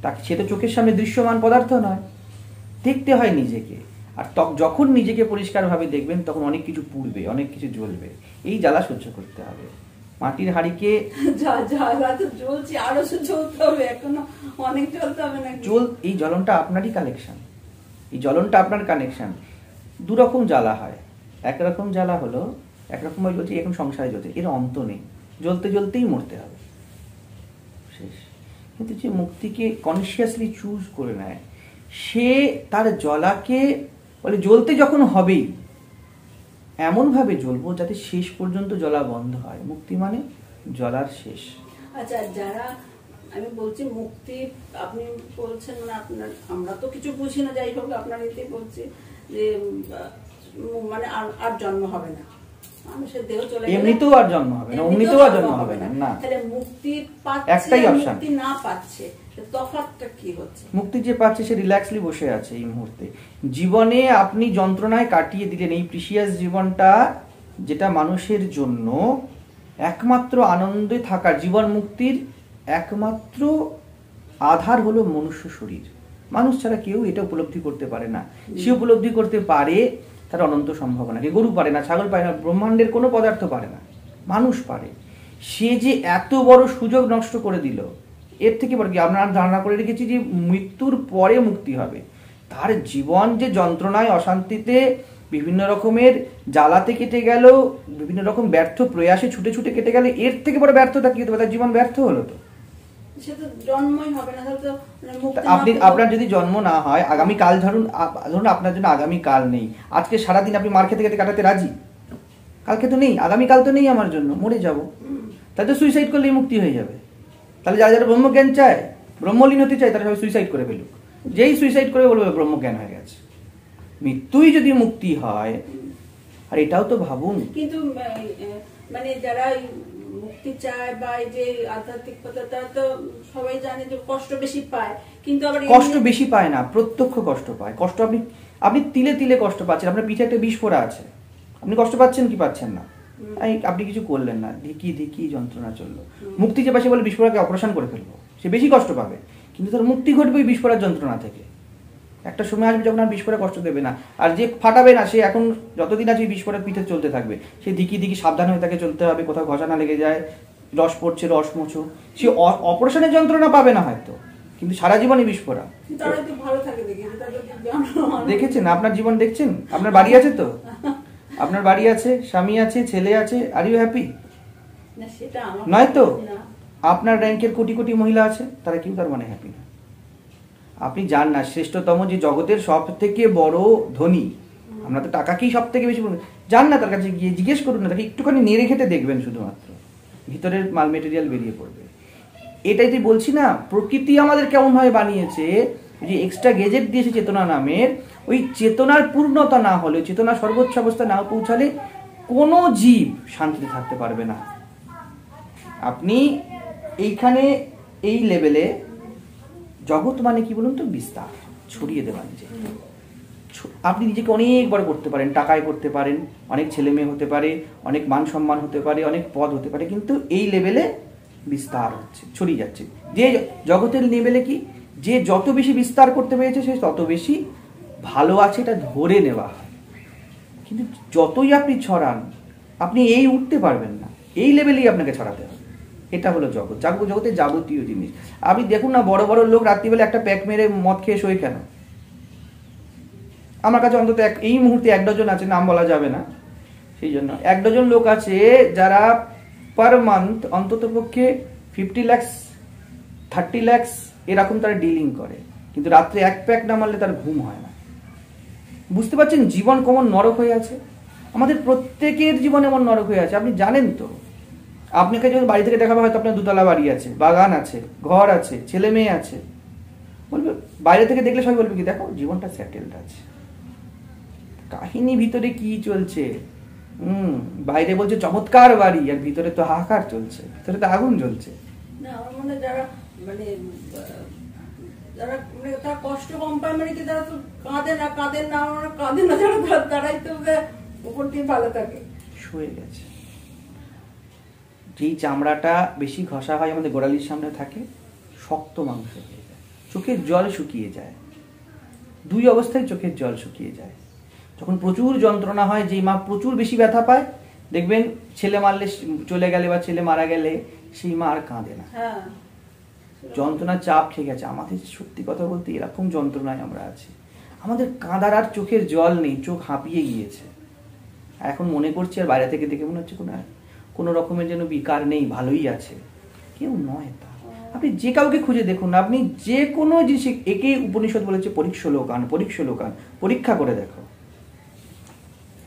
তাকে সে তো চোখের সামনে দৃশ্যমান পদার্থ নয়, দেখতে হয় নিজেকে। আর যখন নিজেকে পরিষ্কারভাবে দেখবেন তখন অনেক কিছু পুড়বে, অনেক কিছু জ্বলবে। এই জ্বালা সহ্য করতে হবে। মাটির হাঁড়িকে এই জ্বলনটা আপনারই কালেকশন, এই জ্বলনটা আপনার কানেকশন। দুরকম জ্বালা হয়। একরকম জ্বালা হলো, একরকম জ্বলছে এখন সংসারে জ্বলছে, এর অন্ত নেই, জ্বলতে জ্বলতেই মরতে হবে, শেষ। কিন্তু যে মুক্তিকে কনসিয়াসলি চুজ করে নেয়, সে তার জ্বলাকে বলে জ্বলতে যখন হবেই এমনভাবে জ্বলবো যাতে শেষ পর্যন্ত জ্বলা বন্ধ হয়। মুক্তি মানে জ্বলার শেষ। আচ্ছা, যারা আমি বলছি মুক্তি, আপনি বলছেন মানে আপনার, আমরা তো কিছু বুঝি না, যাই হোক আপনার এতে বলছি যে মানে আর জন্ম হবে না, মানুষের দেহ চলে গেলে এমনিতেও আর জন্ম হবে না, অমনিতেও আর জন্ম হবে না। না, তাহলে মুক্তি পাচ্ছে, একটাই অপশন। মুক্তি না পাচ্ছে, তফাৎটা কি হচ্ছে? মুক্তি যে পাচ্ছে সে রিল্যাক্সলি বসে আছে এই মুহূর্তে। জীবনে আপনি যন্ত্রণায় কাটিয়ে দিলেন এই প্রিসিয়াস জীবনটা, যেটা মানুষের জন্য একমাত্র আনন্দে থাকার, জীবন মুক্তির একমাত্র আধার হলো মনুষ্য শরীর। মানুষ ছাড়া কেউ এটা উপলব্ধি করতে পারে না। সে উপলব্ধি করতে পারে তার অনন্ত সম্ভাবনাকে। গরু পারে না, ছাগল পারে না, ব্রহ্মাণ্ডের কোনো পদার্থ পারে না, মানুষ পারে। সে যে এত বড় সুযোগ নষ্ট করে দিল, এর থেকে বড় কি? আমরা ধারণা করে রেখেছি যে মৃত্যুর পরে মুক্তি হবে। তার জীবন যে যন্ত্রণায়, অশান্তিতে, বিভিন্ন রকমের জ্বালাতে কেটে গেল, বিভিন্ন রকম ব্যর্থ প্রয়াসে ছুটে ছুটে কেটে গেল, এর থেকে বড় ব্যর্থতা কি হতে পারে? তার জীবন ব্যর্থ হলো। তো আপনি, আপনার যদি জন্ম না হয়, আগামী কাল ধরুন আপনার জন্য আগামী কাল নেই, আজকে সারাদিন আপনি মার খেতে খেতে কাটাতে রাজি, কালকে তো নেই, আগামীকাল তো নেই আমার জন্য, মরে যাব, তাহলে তো সুইসাইড করলেই মুক্তি হয়ে যাবে। তাহলে যারা যারা ব্রহ্মজ্ঞান চায়, ব্রহ্মলীন হতে চায়, তারা সবাই সুইসাইড করে ফেলুক। যেই সুইসাইড করে বলবে ব্রহ্মজ্ঞান হয়ে গেছে। মৃত্যুই যদি মুক্তি হয়, আর এটাও তো ভাবুন, কিন্তু মানে যারা মুক্তি চায় বা এই যে আধ্যাত্মিক পথে, তারা তো সবাই জানে যে কষ্ট বেশি পায়, কিন্তু আবার কষ্ট বেশি পায় না, প্রত্যক্ষ কষ্ট পায়। কষ্ট আপনি তিলে তিলে কষ্ট পাচ্ছেন, আপনার পিঠে একটা বিষ ফোড়া আছে, আপনি কষ্ট পাচ্ছেন কি পাচ্ছেন না? আপনি কিছু করলেন না, ধিকি ধিকি যন্ত্রণা চললো। মুক্তি যে পাশে বলে বিস্ফোরণকে অপারেশন করে ফেলবো, সে বেশি কষ্ট পাবে, কিন্তু তার মুক্তি ঘটবে ওই বিস্ফোরণ যন্ত্রণা থেকে। একটা সময় আসবে যখন আর বিষ পড়া কষ্ট দেবে না। আর যে ফাটাবে না সে এখন যতদিন আছে বিষ পড়ার পিঠে চলতে থাকবে, সে দিকি দিকি সাবধান হয়ে তাকে চলতে হবে, কোথাও ঘষা না লেগে যায়, রস পড়ছে রস মোছো, সে অপারেশনের যন্ত্রণা পাবে না হয়তো, কিন্তু সারা জীবনই বিষ পড়া। দেখেছেন? আপনার জীবন দেখছেন? আপনার বাড়ি আছে তো? আপনার বাড়ি আছে, স্বামী আছে, ছেলে আছে, আর ইউ হ্যাপি? নয় তো? আপনার র্যাঙ্কের কোটি কোটি মহিলা আছে, তারা কেউ তার মানে হ্যাপি না। আপনি জান না শ্রেষ্ঠতম যে জগতের সব থেকে বড় ধনী, আমরা তো টাকাকেই সব থেকে বেশি জান না, তার কাছে গিয়ে জিজ্ঞেস করুন না, তাকে একটুখানি নেড়ে খেতে দেখবেন, শুধুমাত্র ভিতরের মাল মেটেরিয়াল বেরিয়ে পড়বে। এটাই তো বলছি না, প্রকৃতি আমাদের কেমন ভাবে বানিয়েছে, যে এক্সট্রা গেজেট দিয়েছে চেতনা নামের, ওই চেতনার পূর্ণতা না হলে, চেতনা সর্বোচ্চ অবস্থা না পৌঁছালে কোনো জীব শান্তিতে থাকতে পারবে না। আপনি এইখানে এই লেভেলে জগৎ মানে কি বলুন তো? বিস্তার, ছড়িয়ে দেওয়া নিজে। আপনি নিজেকে অনেক বড় করতে পারেন, টাকায় করতে পারেন, অনেক ছেলে মেয়ে হতে পারে, অনেক মান সম্মান হতে পারে, অনেক পদ হতে পারে, কিন্তু এই লেভেলে বিস্তার হচ্ছে, ছড়িয়ে যাচ্ছে। যে জগতের লেভেলে কি, যে যত বেশি বিস্তার করতে পেরেছে সে তত বেশি ভালো আছে, এটা ধরে নেওয়া হয়। কিন্তু যতই আপনি ছড়ান, আপনি এই উঠতে পারবেন না, এই লেভেলেই আপনাকে ছড়াতে হবে। এটা হলো জগৎ, জগতের যাবতীয় জিনিস। আপনি দেখুন না, বড় বড় লোক রাত্রিবেলা একটা প্যাক মেরে মদ খেয়ে শোয় কেন? আমার কাছে অন্তত এই মুহূর্তে 1 ডজন আছে, নাম বলা যাবে না, সেই জন্য 1 ডজন লোক আছে যারা পার মান্থ অন্তত পক্ষে 50 লাখ 30 লাখ এরকম তারা ডিলিং করে, কিন্তু রাত্রে 1 প্যাক না মারলে তার ঘুম হয় না। বুঝতে পারছেন জীবন কেমন নরক হয়ে আছে? আমাদের প্রত্যেকের জীবন এমন নরক হয়ে আছে, আপনি জানেন তো? আপনাকে যখন বাড়ি থেকে দেখাবে, হয়তো আপনার 2 তলা বাড়ি আছে, বাগান আছে, ঘর আছে, ছেলে মেয়ে আছে, বলবে, বাইরে থেকে দেখলে সবাই বলবে কি, দেখো জীবনটা সেটেলড আছে। কাহিনী ভিতরে কি চলছে? বাইরে বলছে চমৎকার বাড়ি, আর ভিতরে তো হাহাকার চলছে, ভিতরে তো আগুন জ্বলছে। না, আমার মনে যারা তারা কষ্ট কম পায়, মানে কি, তারা তো কাঁদে না, যারা তারাই তো উপর দিয়ে ভালো থাকে, শুয়ে গেছে। যেই চামড়াটা বেশি ঘষা হয় আমাদের গোড়ালির সামনে থাকে, শক্ত মাংস হয়ে যায়, চোখের জল শুকিয়ে যায়। 2 অবস্থায় চোখের জল শুকিয়ে যায়। যখন প্রচুর যন্ত্রণা হয়, যেই মা প্রচুর বেশি ব্যথা পায়, দেখবেন ছেলে মারলে, চলে গেলে বা ছেলে মারা গেলে সেই মা আর কাঁদে না, যন্ত্রণার চাপ ঠিক আছে। আমাদের সত্যি কথা বলতে এরকম যন্ত্রণায় আমরা আছি, আমাদের কাঁদার আর চোখের জল নেই, চোখ হাঁপিয়ে গিয়েছে। এখন মনে করছি, আর বাইরে থেকে দেখে মনে হচ্ছে কোনো রকমের যেন বিকার নেই, ভালোই আছে। কেউ নয় তা। আপনি যে কাউকে খুঁজে দেখুন, আপনি যে কোনো জিনিস, একে উপনিষদ বলেছে পরীক্ষলোকান, পরীক্ষা করে দেখো,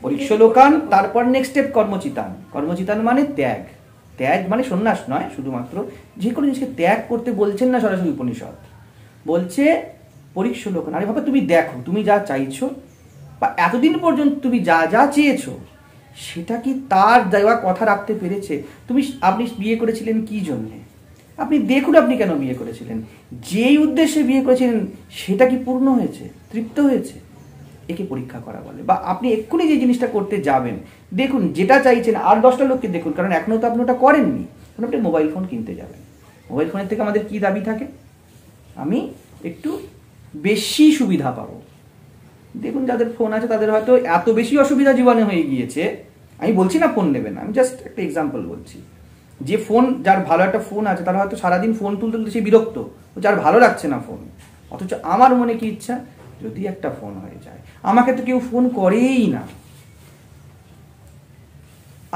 পরীক্ষলোকান। তারপর নেক্সট স্টেপ কর্মচিতান। কর্মচিতান মানে ত্যাগ, ত্যাগ মানে সন্ন্যাস নয়, শুধুমাত্র যে কোনো জিনিসকে ত্যাগ করতে বলছেন না সরাসরি উপনিষদ, বলছে পরীক্ষলোকান। আরে বাবা, তুমি দেখো, তুমি যা চাইছো বা এতদিন পর্যন্ত তুমি যা যা চেয়েছো, সেটা কি তার দেওয়া কথা রাখতে পেরেছে? আপনি বিয়ে করেছিলেন কি জন্যে? আপনি দেখুন, আপনি কেন বিয়ে করেছিলেন? যেই উদ্দেশ্যে বিয়ে করেছিলেন সেটা কি পূর্ণ হয়েছে, তৃপ্ত হয়েছে? একে পরীক্ষা করা বলে। বা আপনি এক্ষুনি যে জিনিসটা করতে যাবেন, দেখুন যেটা চাইছেন, আর 10টা লোককে দেখুন, কারণ এখনো তো আপনি ওটা করেননি। কারণ আপনি মোবাইল ফোন কিনতে যাবেন, মোবাইল ফোনের থেকে আমাদের কি দাবি থাকে? আমি একটু বেশি সুবিধা পাবো। দেখুন যাদের ফোন আছে তাদের হয়তো এত বেশি অসুবিধা জীবনে হয়ে গিয়েছে, আমি বলছি না ফোন নেবেন, আমি জাস্ট একটা এক্সাম্পল বলছি। যে ফোন, যার ভালো একটা ফোন আছে, তারা হয়তো সারাদিন ফোন তুলতে তুলতে সে বিরক্ত, যার ভালো লাগছে না ফোন। অথচ আমার মনে কি ইচ্ছা, যদি একটা ফোন হয়ে যায়। আমাকে তো কেউ ফোন করেই না।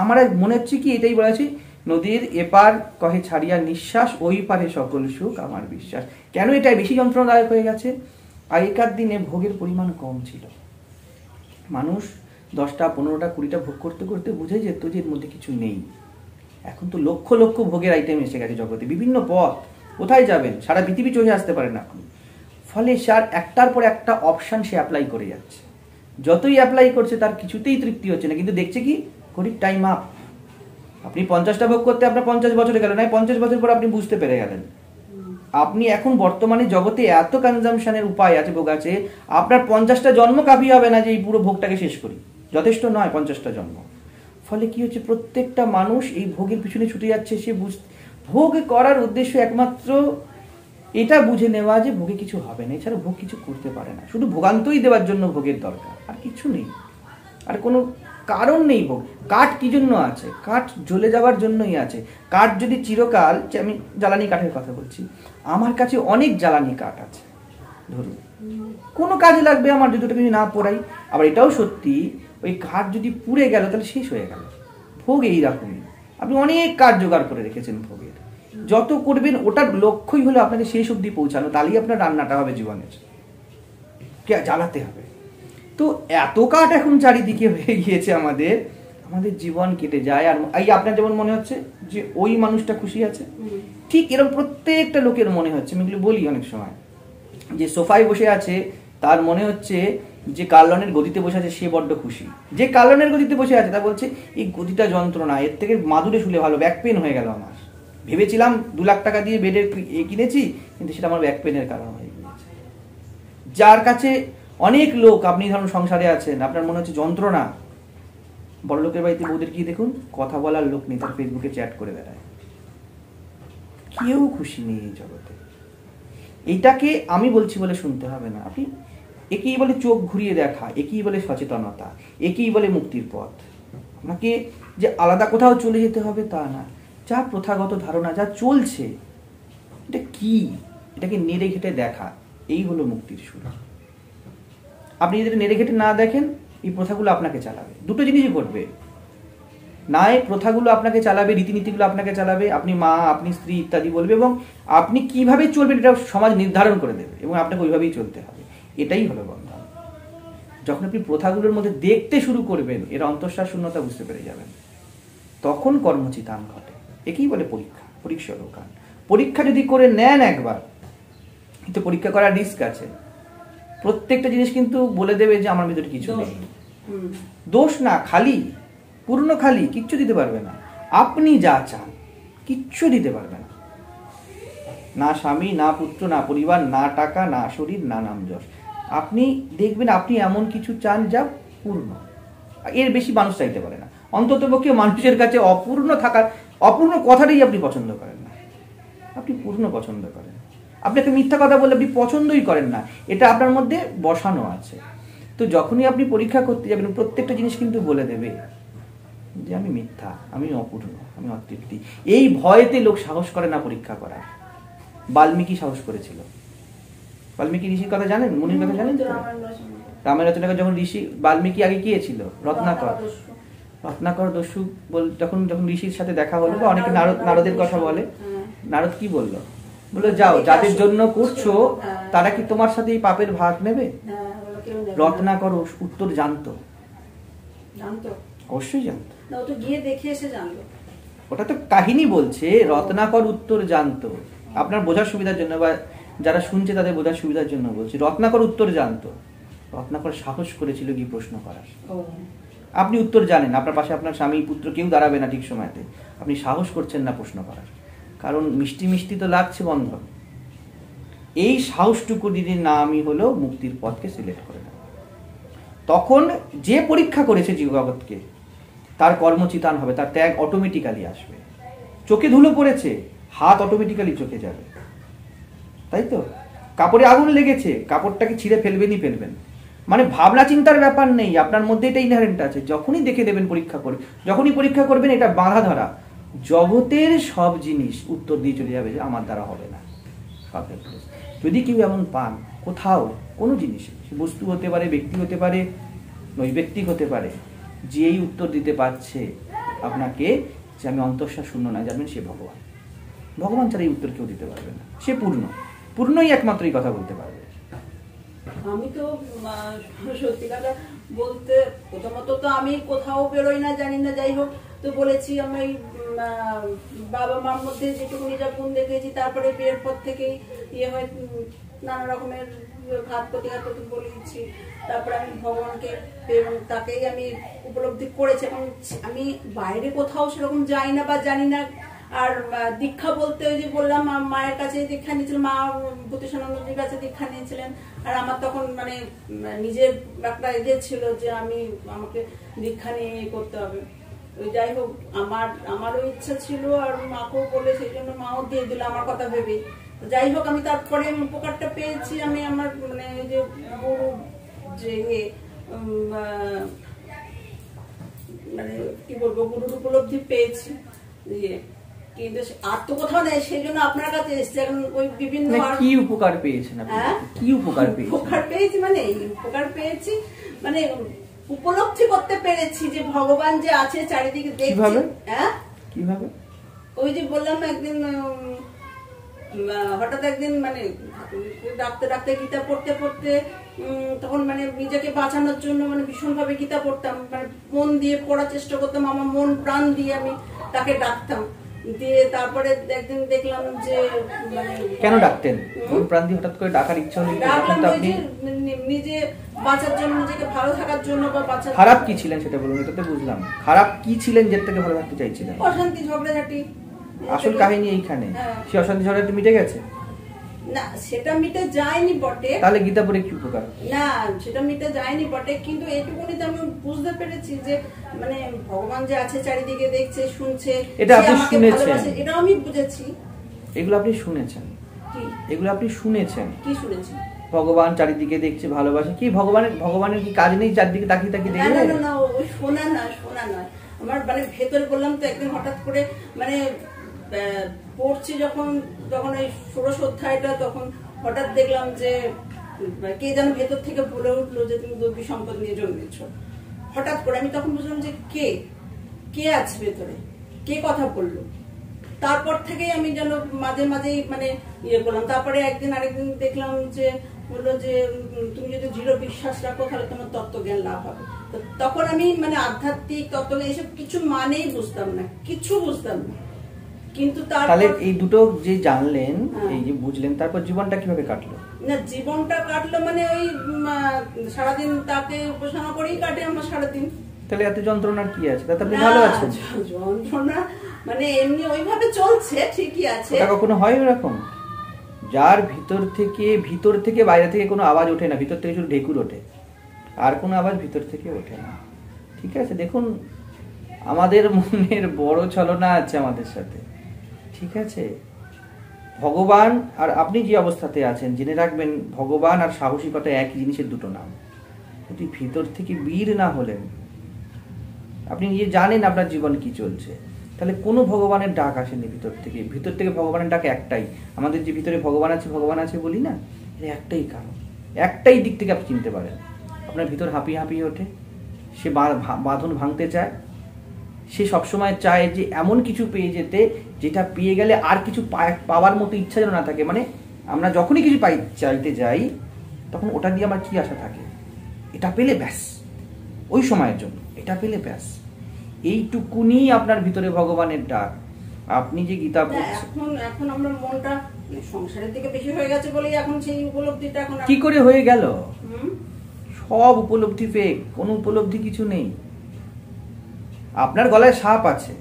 আমার মনে হচ্ছে কি, এটাই বলেছি, নদীর এপার কহে ছাড়িয়া নিঃশ্বাস, ওই পারে সকল সুখ আমার বিশ্বাস। কেন এটা বেশি যন্ত্রণাদায়ক হয়ে গেছে? আগেকার দিনে ভোগের পরিমাণ কম ছিল, মানুষ 10টা 15টা 20টা ভোগ করতে করতে বুঝে যেত যে এর মধ্যে কিছু নেই। এখন তো লক্ষ লক্ষ ভোগের আইটেম এসে গেছে জগতে, বিভিন্ন পথ, কোথায় যাবেন সারা পৃথিবী চলে আসতে পারেন এখন। ফলে সার একটার পর একটা অপশান সে অ্যাপ্লাই করে যাচ্ছে, যতই অ্যাপ্লাই করছে তার কিছুতেই তৃপ্তি হচ্ছে না। কিন্তু দেখছে কি, ঘড়ির টাইম আপ। আপনি 50টা ভোগ করতে আপনার 50 বছরে গেল, নয় 50 বছর পর আপনি বুঝতে পেরে গেলেন। আপনি এখন বর্তমানে জগতে এত কনজামশনের উপায় আছে, ভোগ আছে, আপনার 50টা জন্ম কাফি হবে না যে এই পুরো ভোগটাকে শেষ করি, যথেষ্ট নয় 50টা জন্ম। ফলে কি হচ্ছে, প্রত্যেকটা মানুষ এই ভোগের পিছনে ছুটে যাচ্ছে। সে ভোগ করার উদ্দেশ্য একমাত্র এটা বুঝে নেওয়া যে ভোগে কিছু হবে না, এছাড়া ভোগ কিছু করতে পারে না, শুধু ভোগান্তই দেওয়ার জন্য ভোগের দরকার, আর কিছু নেই, আর কোনো কারণ নেই। ভোগ কাঠ কি জন্য আছে? কাঠ জ্বলে যাওয়ার জন্যই আছে। কাঠ যদি চিরকাল, আমি জ্বালানি কাঠের কথা বলছি, আমার কাছে অনেক জ্বালানি কাঠ আছে, ধরুন কোনো কাজে লাগবে আমার, যদি ওটা কিছু না পোড়াই। আবার এটাও সত্যি, ওই কাঠ যদি পুড়ে গেল তাহলে শেষ হয়ে গেল। ভোগ এইরকমই, আপনি অনেক কাঠ জোগাড় করে রেখেছেন ভোগের, যত করবেন ওটার লক্ষ্যই হলো আপনাকে শেষ অবধি পৌঁছানো, তাহলেই আপনার রান্নাটা হবে জীবনের, জ্বালাতে হবে। তো এত কাঠ এখন চারিদিকে হয়ে গিয়েছে আমাদের, আমাদের জীবন কেটে যায়। আর এই আপনার যেমন মনে হচ্ছে যে ওই মানুষটা খুশি আছে, ঠিক এরকম প্রত্যেকটা লোকের মনে হচ্ছে। আমি এগুলো বলি অনেক সময়, যে সোফায় বসে আছে তার মনে হচ্ছে যে কালনের গদিতে বসে আছে সে বড্ড খুশি, যে কালনের গদিতে বসে আছে তা বলছে এই গদিটা যন্ত্রণা, এর থেকে মাদুরে শুলে ভালো, ব্যাক পেন হয়ে গেল আমার, ভেবেছিলাম 2 লাখ টাকা দিয়ে বেডের কিনেছি, কিন্তু সেটা আমার ব্যাক পেনের কারণ হয়ে গিয়েছে। যার কাছে অনেক লোক, আপনি ধরুন সংসারে আছেন, আপনার মনে হচ্ছে যন্ত্রণা, বড় লোকের বাড়িতে বউদের কি দেখুন, কথা বলার লোক নেই, তার ফেসবুকে চ্যাট করে বেড়ায়, কেউ খুশি নেই এই জগতে। এইটাকে আমি বলছি বলে শুনতে হবে না, আপনি একেই বলে চোখ ঘুরিয়ে দেখা, একেই বলে সচেতনতা, একেই বলে মুক্তির পথ। আপনাকে যে আলাদা কোথাও চলে যেতে হবে তা না, যা প্রথাগত ধারণা যা চলছে এটা কি, এটাকে নেড়ে ঘেটে দেখা, এই হলো মুক্তির শুরু। আপনি যদি নেড়ে ঘেটে না দেখেন, এই প্রথাগুলো আপনাকে চালাবে। দুটো জিনিসই ঘটবে, না এই প্রথাগুলো আপনাকে চালাবে, রীতিনীতিগুলো আপনাকে চালাবে, আপনি মা, আপনি স্ত্রী ইত্যাদি বলবে, এবং আপনি কিভাবে চলবেন এটা সমাজ নির্ধারণ করে দেবে, এবং আপনাকে ওইভাবেই চলতে হবে। এটাই হলো বন্ধন। যখন আপনি প্রথাগুলোর মধ্যে দেখতে শুরু করবেন, এর অন্তঃসার শূন্যতা বুঝতে পেরে যাবেন, তখন কর্মচিতান ঘটে। একেই বলে পরীক্ষা, পরীক্ষা দোকান। পরীক্ষা যদি করে নেন একবার, কিন্তু পরীক্ষা করার রিস্ক আছে। প্রত্যেকটা জিনিস কিন্তু বলে দেবে যে আমার ভিতরে কিছু নেই, দোষ না, খালি, পূর্ণ খালি, কিচ্ছু দিতে পারবে না। আপনি যা চান কিচ্ছু দিতে পারবে না, না স্বামী, না পুত্র, না পরিবার, না টাকা, না শরীর, না নাম যশ। আপনি দেখবেন আপনি এমন কিছু চান যা পূর্ণ, এর বেশি মানুষ চাইতে পারে না। অন্ততপক্ষে মানুষের কাছে অপূর্ণ থাকার, অপূর্ণ কথাটাই আপনি পছন্দ করেন না, আপনি পূর্ণ পছন্দ করেন। আপনাকে মিথ্যা কথা বললে আপনি পছন্দই করেন না, এটা আপনার মধ্যে বসানো আছে। তো যখনই আপনি পরীক্ষা করতে যাবেন, প্রত্যেকটা জিনিস কিন্তু বলে দেবে যে আমি মিথ্যা, আমি অপূর্ণ, আমি অতৃপ্তি। এই ভয়েতে লোক সাহস করে না পরীক্ষা করার। বাল্মীকি সাহস করেছিল। বাল্মীকি ঋষির কথা জানেন, মুনির কথা জানেন? রামের রচনা যখন ঋষি বাল্মীকি আগে কি ছিল? রত্নাকর। রত্নাকর দস্যু যখন যখন ঋষির সাথে দেখা হলো, বা অনেকে নারদের কথা বলে, নারদ কি বললো? বললো যাও, যাদের জন্য করছো তারা কি তোমার সাথে এই পাপের ভাগ নেবে? রত্নাকর উত্তর জানতো, অবশ্যই জানতো, ওটা তো কাহিনী বলছে। রত্নাকর উত্তর জানতো, আপনার বোঝার সুবিধার জন্য বা যারা শুনছে তাদের বোঝার সুবিধার জন্য বলছি। রত্নাকর উত্তর জানতো, রত্নাকর সাহস করেছিল কি প্রশ্ন করার। আপনি উত্তর জানেন, আপনার পাশে আপনার স্বামী পুত্র কেউ দাঁড়াবে না ঠিক সময়তে, আপনি সাহস করছেন না প্রশ্ন করার, কারণ মিষ্টি মিষ্টি তো লাগছে বন্ধন। এই সাহসটুকু দিদি নামই হলো মুক্তির পথকে সিলেক্ট করে নেওয়া। তখন যে পরীক্ষা করেছে জীবজগৎকে, তার কর্মচিতান হবে, তার ত্যাগ অটোমেটিক্যালি আসবে। চোখে ধুলো পড়েছে, হাত অটোমেটিক্যালি চোখে যাবে, তাই তো? কাপড়ে আগুন লেগেছে, কাপড়টাকে ছিঁড়ে ফেলবেনই ফেলবেন, মানে ভাবনা চিন্তার ব্যাপার নেই, আপনার মধ্যে এটা ইনহারেন্ট আছে। যখনই দেখে দেবেন পরীক্ষা করে, যখনই পরীক্ষা করবেন, এটা বাঁধা ধরা, জগতের সব জিনিস উত্তর দিয়ে চলে যাবে যে আমার দ্বারা হবে না। যদি কেউ এমন পান কোথাও, কোনো জিনিস, বস্তু হতে পারে, ব্যক্তি হতে পারে, নৈব্যক্তিক হতে পারে, যে এই উত্তর দিতে পারছে আপনাকে যে আমি অন্তঃসার শূন্য না, জানবেন সে ভগবান। ভগবান ছাড়া এই উত্তর কেউ দিতে পারবে না, সে পূর্ণ, পূর্ণই একমাত্র এই কথা বলতে পারবে। আমি তো সত্যি কথা বলতে, প্রথমত তো আমি কোথাও বেরোই না, জানি না, যাই হোক, তো বলেছি আমি বাবা মার মধ্যে যেটুকুনি যা গুণ দেখেছি, তারপরে বিয়ের পর থেকেই ইয়ে হয়, নানা রকমের ঘাত প্রতিঘাত বলে দিচ্ছি। তারপরে আমি ভগবানকে, এবং তাকেই আমি উপলব্ধি করেছি, এবং আমি বাইরে কোথাও সেরকম যাই না বা জানি না। আর দীক্ষা বলতে ওই যে বললাম, মায়ের কাছে দীক্ষা নিয়েছিলেন, মা ভূতেশানন্দজির কাছে দীক্ষা নিয়েছিলেন। আর আমার তখন মানে নিজের একটা ইয়ে ছিল যে আমাকে দীক্ষা নিয়ে করতে হবে। ওই যাই হোক, আমারও ইচ্ছা ছিল, আর মাকেও বলে সেই জন্য মাও দিয়ে দিল আমার কথা ভেবে তো যাই হোক, আমি তারপরে উপকারটা পেয়েছি। আমি আমার মানে যে গুরু যে মানে কি বলবো, গুরুর উপলব্ধি পেয়েছি। কিন্তু আর তো কোথাও নেই, সেই জন্য আপনার কাছে এসেছি। এখন ওই বিভিন্ন কি উপকার পেয়েছেন আপনি? কি উপকার পেয়েছেন? উপকার পেয়েছি মানে উপকার পেয়েছি মানে উপলব্ধি করতে পেরেছি যে ভগবান যে আছে চারিদিকে দেখছি। হ্যাঁ, কিভাবে? ওই যে বললাম একদিন হঠাৎ একদিন মানে ডাকতে ডাকতে গীতা পড়তে পড়তে তখন মানে নিজেকে বাঁচানোর জন্য মানে ভীষণ ভাবে গীতা পড়তাম, মানে মন দিয়ে পড়ার চেষ্টা করতাম, আমার মন প্রাণ দিয়ে আমি তাকে ডাকতাম। দিয়ে তারপরে একদিন দেখলাম যে মানে কেন ডাকতেন? মন প্রাণ দিয়ে হঠাৎ করে ডাকার ইচ্ছা হলো? ডাকলাম আপনি নিজে বাঁচার জন্য, নিজেকে ভালো থাকার জন্য বা বাঁচার। খারাপ কি ছিলেন সেটা বলুন, এটাতে বুঝলাম। খারাপ কি ছিলেন যেটা থেকে ভালো থাকতে চাইছিলেন? অশান্তি, ঝগড়াঝাটি। আসল কাহিনী এইখানে। সে অশান্তি ঝগড়াটি মিটে গেছে? না, সেটা মিটে যায়নি বটে। তাহলে গীতা পড়ে কি উপকার? না, সেটা মিটে যায়নি বটে, কিন্তু এইটুকুনি তো আমি বুঝতে পেরেছি যে মানে ভগবান যে আছে চারিদিকে দেখছে, শুনছে, এটা আপনি শুনেছেন? এটা আমি বুঝেছি। এগুলো আপনি শুনেছেন? কি এগুলো আপনি শুনেছেন? কি শুনেছি? ভগবান চারিদিকে দেখছে, ভালোবাসে। কি ভগবানের কি কাজ নেই চারিদিকে তাকিয়ে তাকিয়ে দেখবে? না না না, ওই শোনা নয়। আমার মানে ভেতরে বললাম তো একদিন হঠাৎ করে মানে পড়ছি যখন এই ষোড়শ অধ্যায়টা, তখন হঠাৎ দেখলাম যে কে যেন ভেতর থেকে বলে উঠলো যে তুমি দৈবী সম্পদ নিয়ে জন্মেছ। হঠাৎ করে আমি তখন বুঝলাম যে কে আছে ভেতরে, কে কথা বললো। তারপর থেকেই আমি যেন মাঝে মাঝেই মানে ইয়ে করলাম। তারপরে আরেকদিন দেখলাম যে বললো যে তুমি যদি দৃঢ় বিশ্বাস রাখো তাহলে তোমার তত্ত্বজ্ঞান লাভ হবে। তখন আমি মানে আধ্যাত্মিক তত্ত্বজ্ঞান এসব কিছু মানেই বুঝতাম না, কিছু বুঝতাম না। কিন্তু তাহলে এই দুটো যে জানলেন, এই যে বুঝলেন, তারপর জীবনটা কিভাবে কাটলো? না, জীবনটা কাটলো মানে ওই সারাদিন তাকে উপাসনা করেই কাটে আমার সারাদিন। তাহলে এত যন্ত্রণার কি আছে? তাতে আপনি ভালো আছেন? যন্ত্রণা মানে এমনি ওইভাবে চলছে, ঠিকই আছে। এটা কখনো হয় এরকম? যার ভিতর থেকে বাইরে থেকে কোনো আওয়াজ ওঠে না, ভিতর থেকে শুধু ঢেকুর ওঠে, আর কোনো আওয়াজ ভিতর থেকে ওঠে না। ঠিক আছে, দেখুন আমাদের মনের বড় ছলনা আছে আমাদের সাথে। ঠিক আছে, ভগবান আর আপনি যে অবস্থাতে আছেন জেনে রাখবেন, ভগবান আর সাহসিকতা একই জিনিসের দুটো নাম। যদি ভিতর থেকে বীর না হলেন, আপনি নিজে জানেন আপনার জীবন কি চলছে, তাহলে কোনো ভগবানের ডাক আসেনি ভিতর থেকে ভগবানের ডাক একটাই। আমাদের যে ভিতরে ভগবান আছে বলি না, একটাই কারণ, একটাই দিক থেকে আপনি চিনতে পারেন। আপনার ভিতর হাঁপিয়ে ওঠে, সে বাঁধন ভাঙতে চায়, সে সবসময় চায় যে এমন কিছু পেয়ে যেতে যেটা পেয়ে গেলে আর কিছু পাওয়ার মতো ইচ্ছা যেন না থাকে। মানে আমরা যখনই কিছু চাইতে যাই তখন ওটা দিয়ে আমার কি আশা থাকে, এটা পেলে ব্যাস, ওই সময়ের জন্য এটা পেলে ব্যাস। এইটুকুনি আপনার ভিতরে ভগবানের ডাক। আপনি যে গীতা পড়ছেন, এখন আমরা মনটা সংসারের দিকে বেশি হয়ে গেছে বলেই এখন সেই উপলব্ধিটা এখন কি করে হয়ে গেল? সব উপলব্ধি ফেক, কোনো উপলব্ধি কিছু নেই। আপনার গলায় সাপ আছে,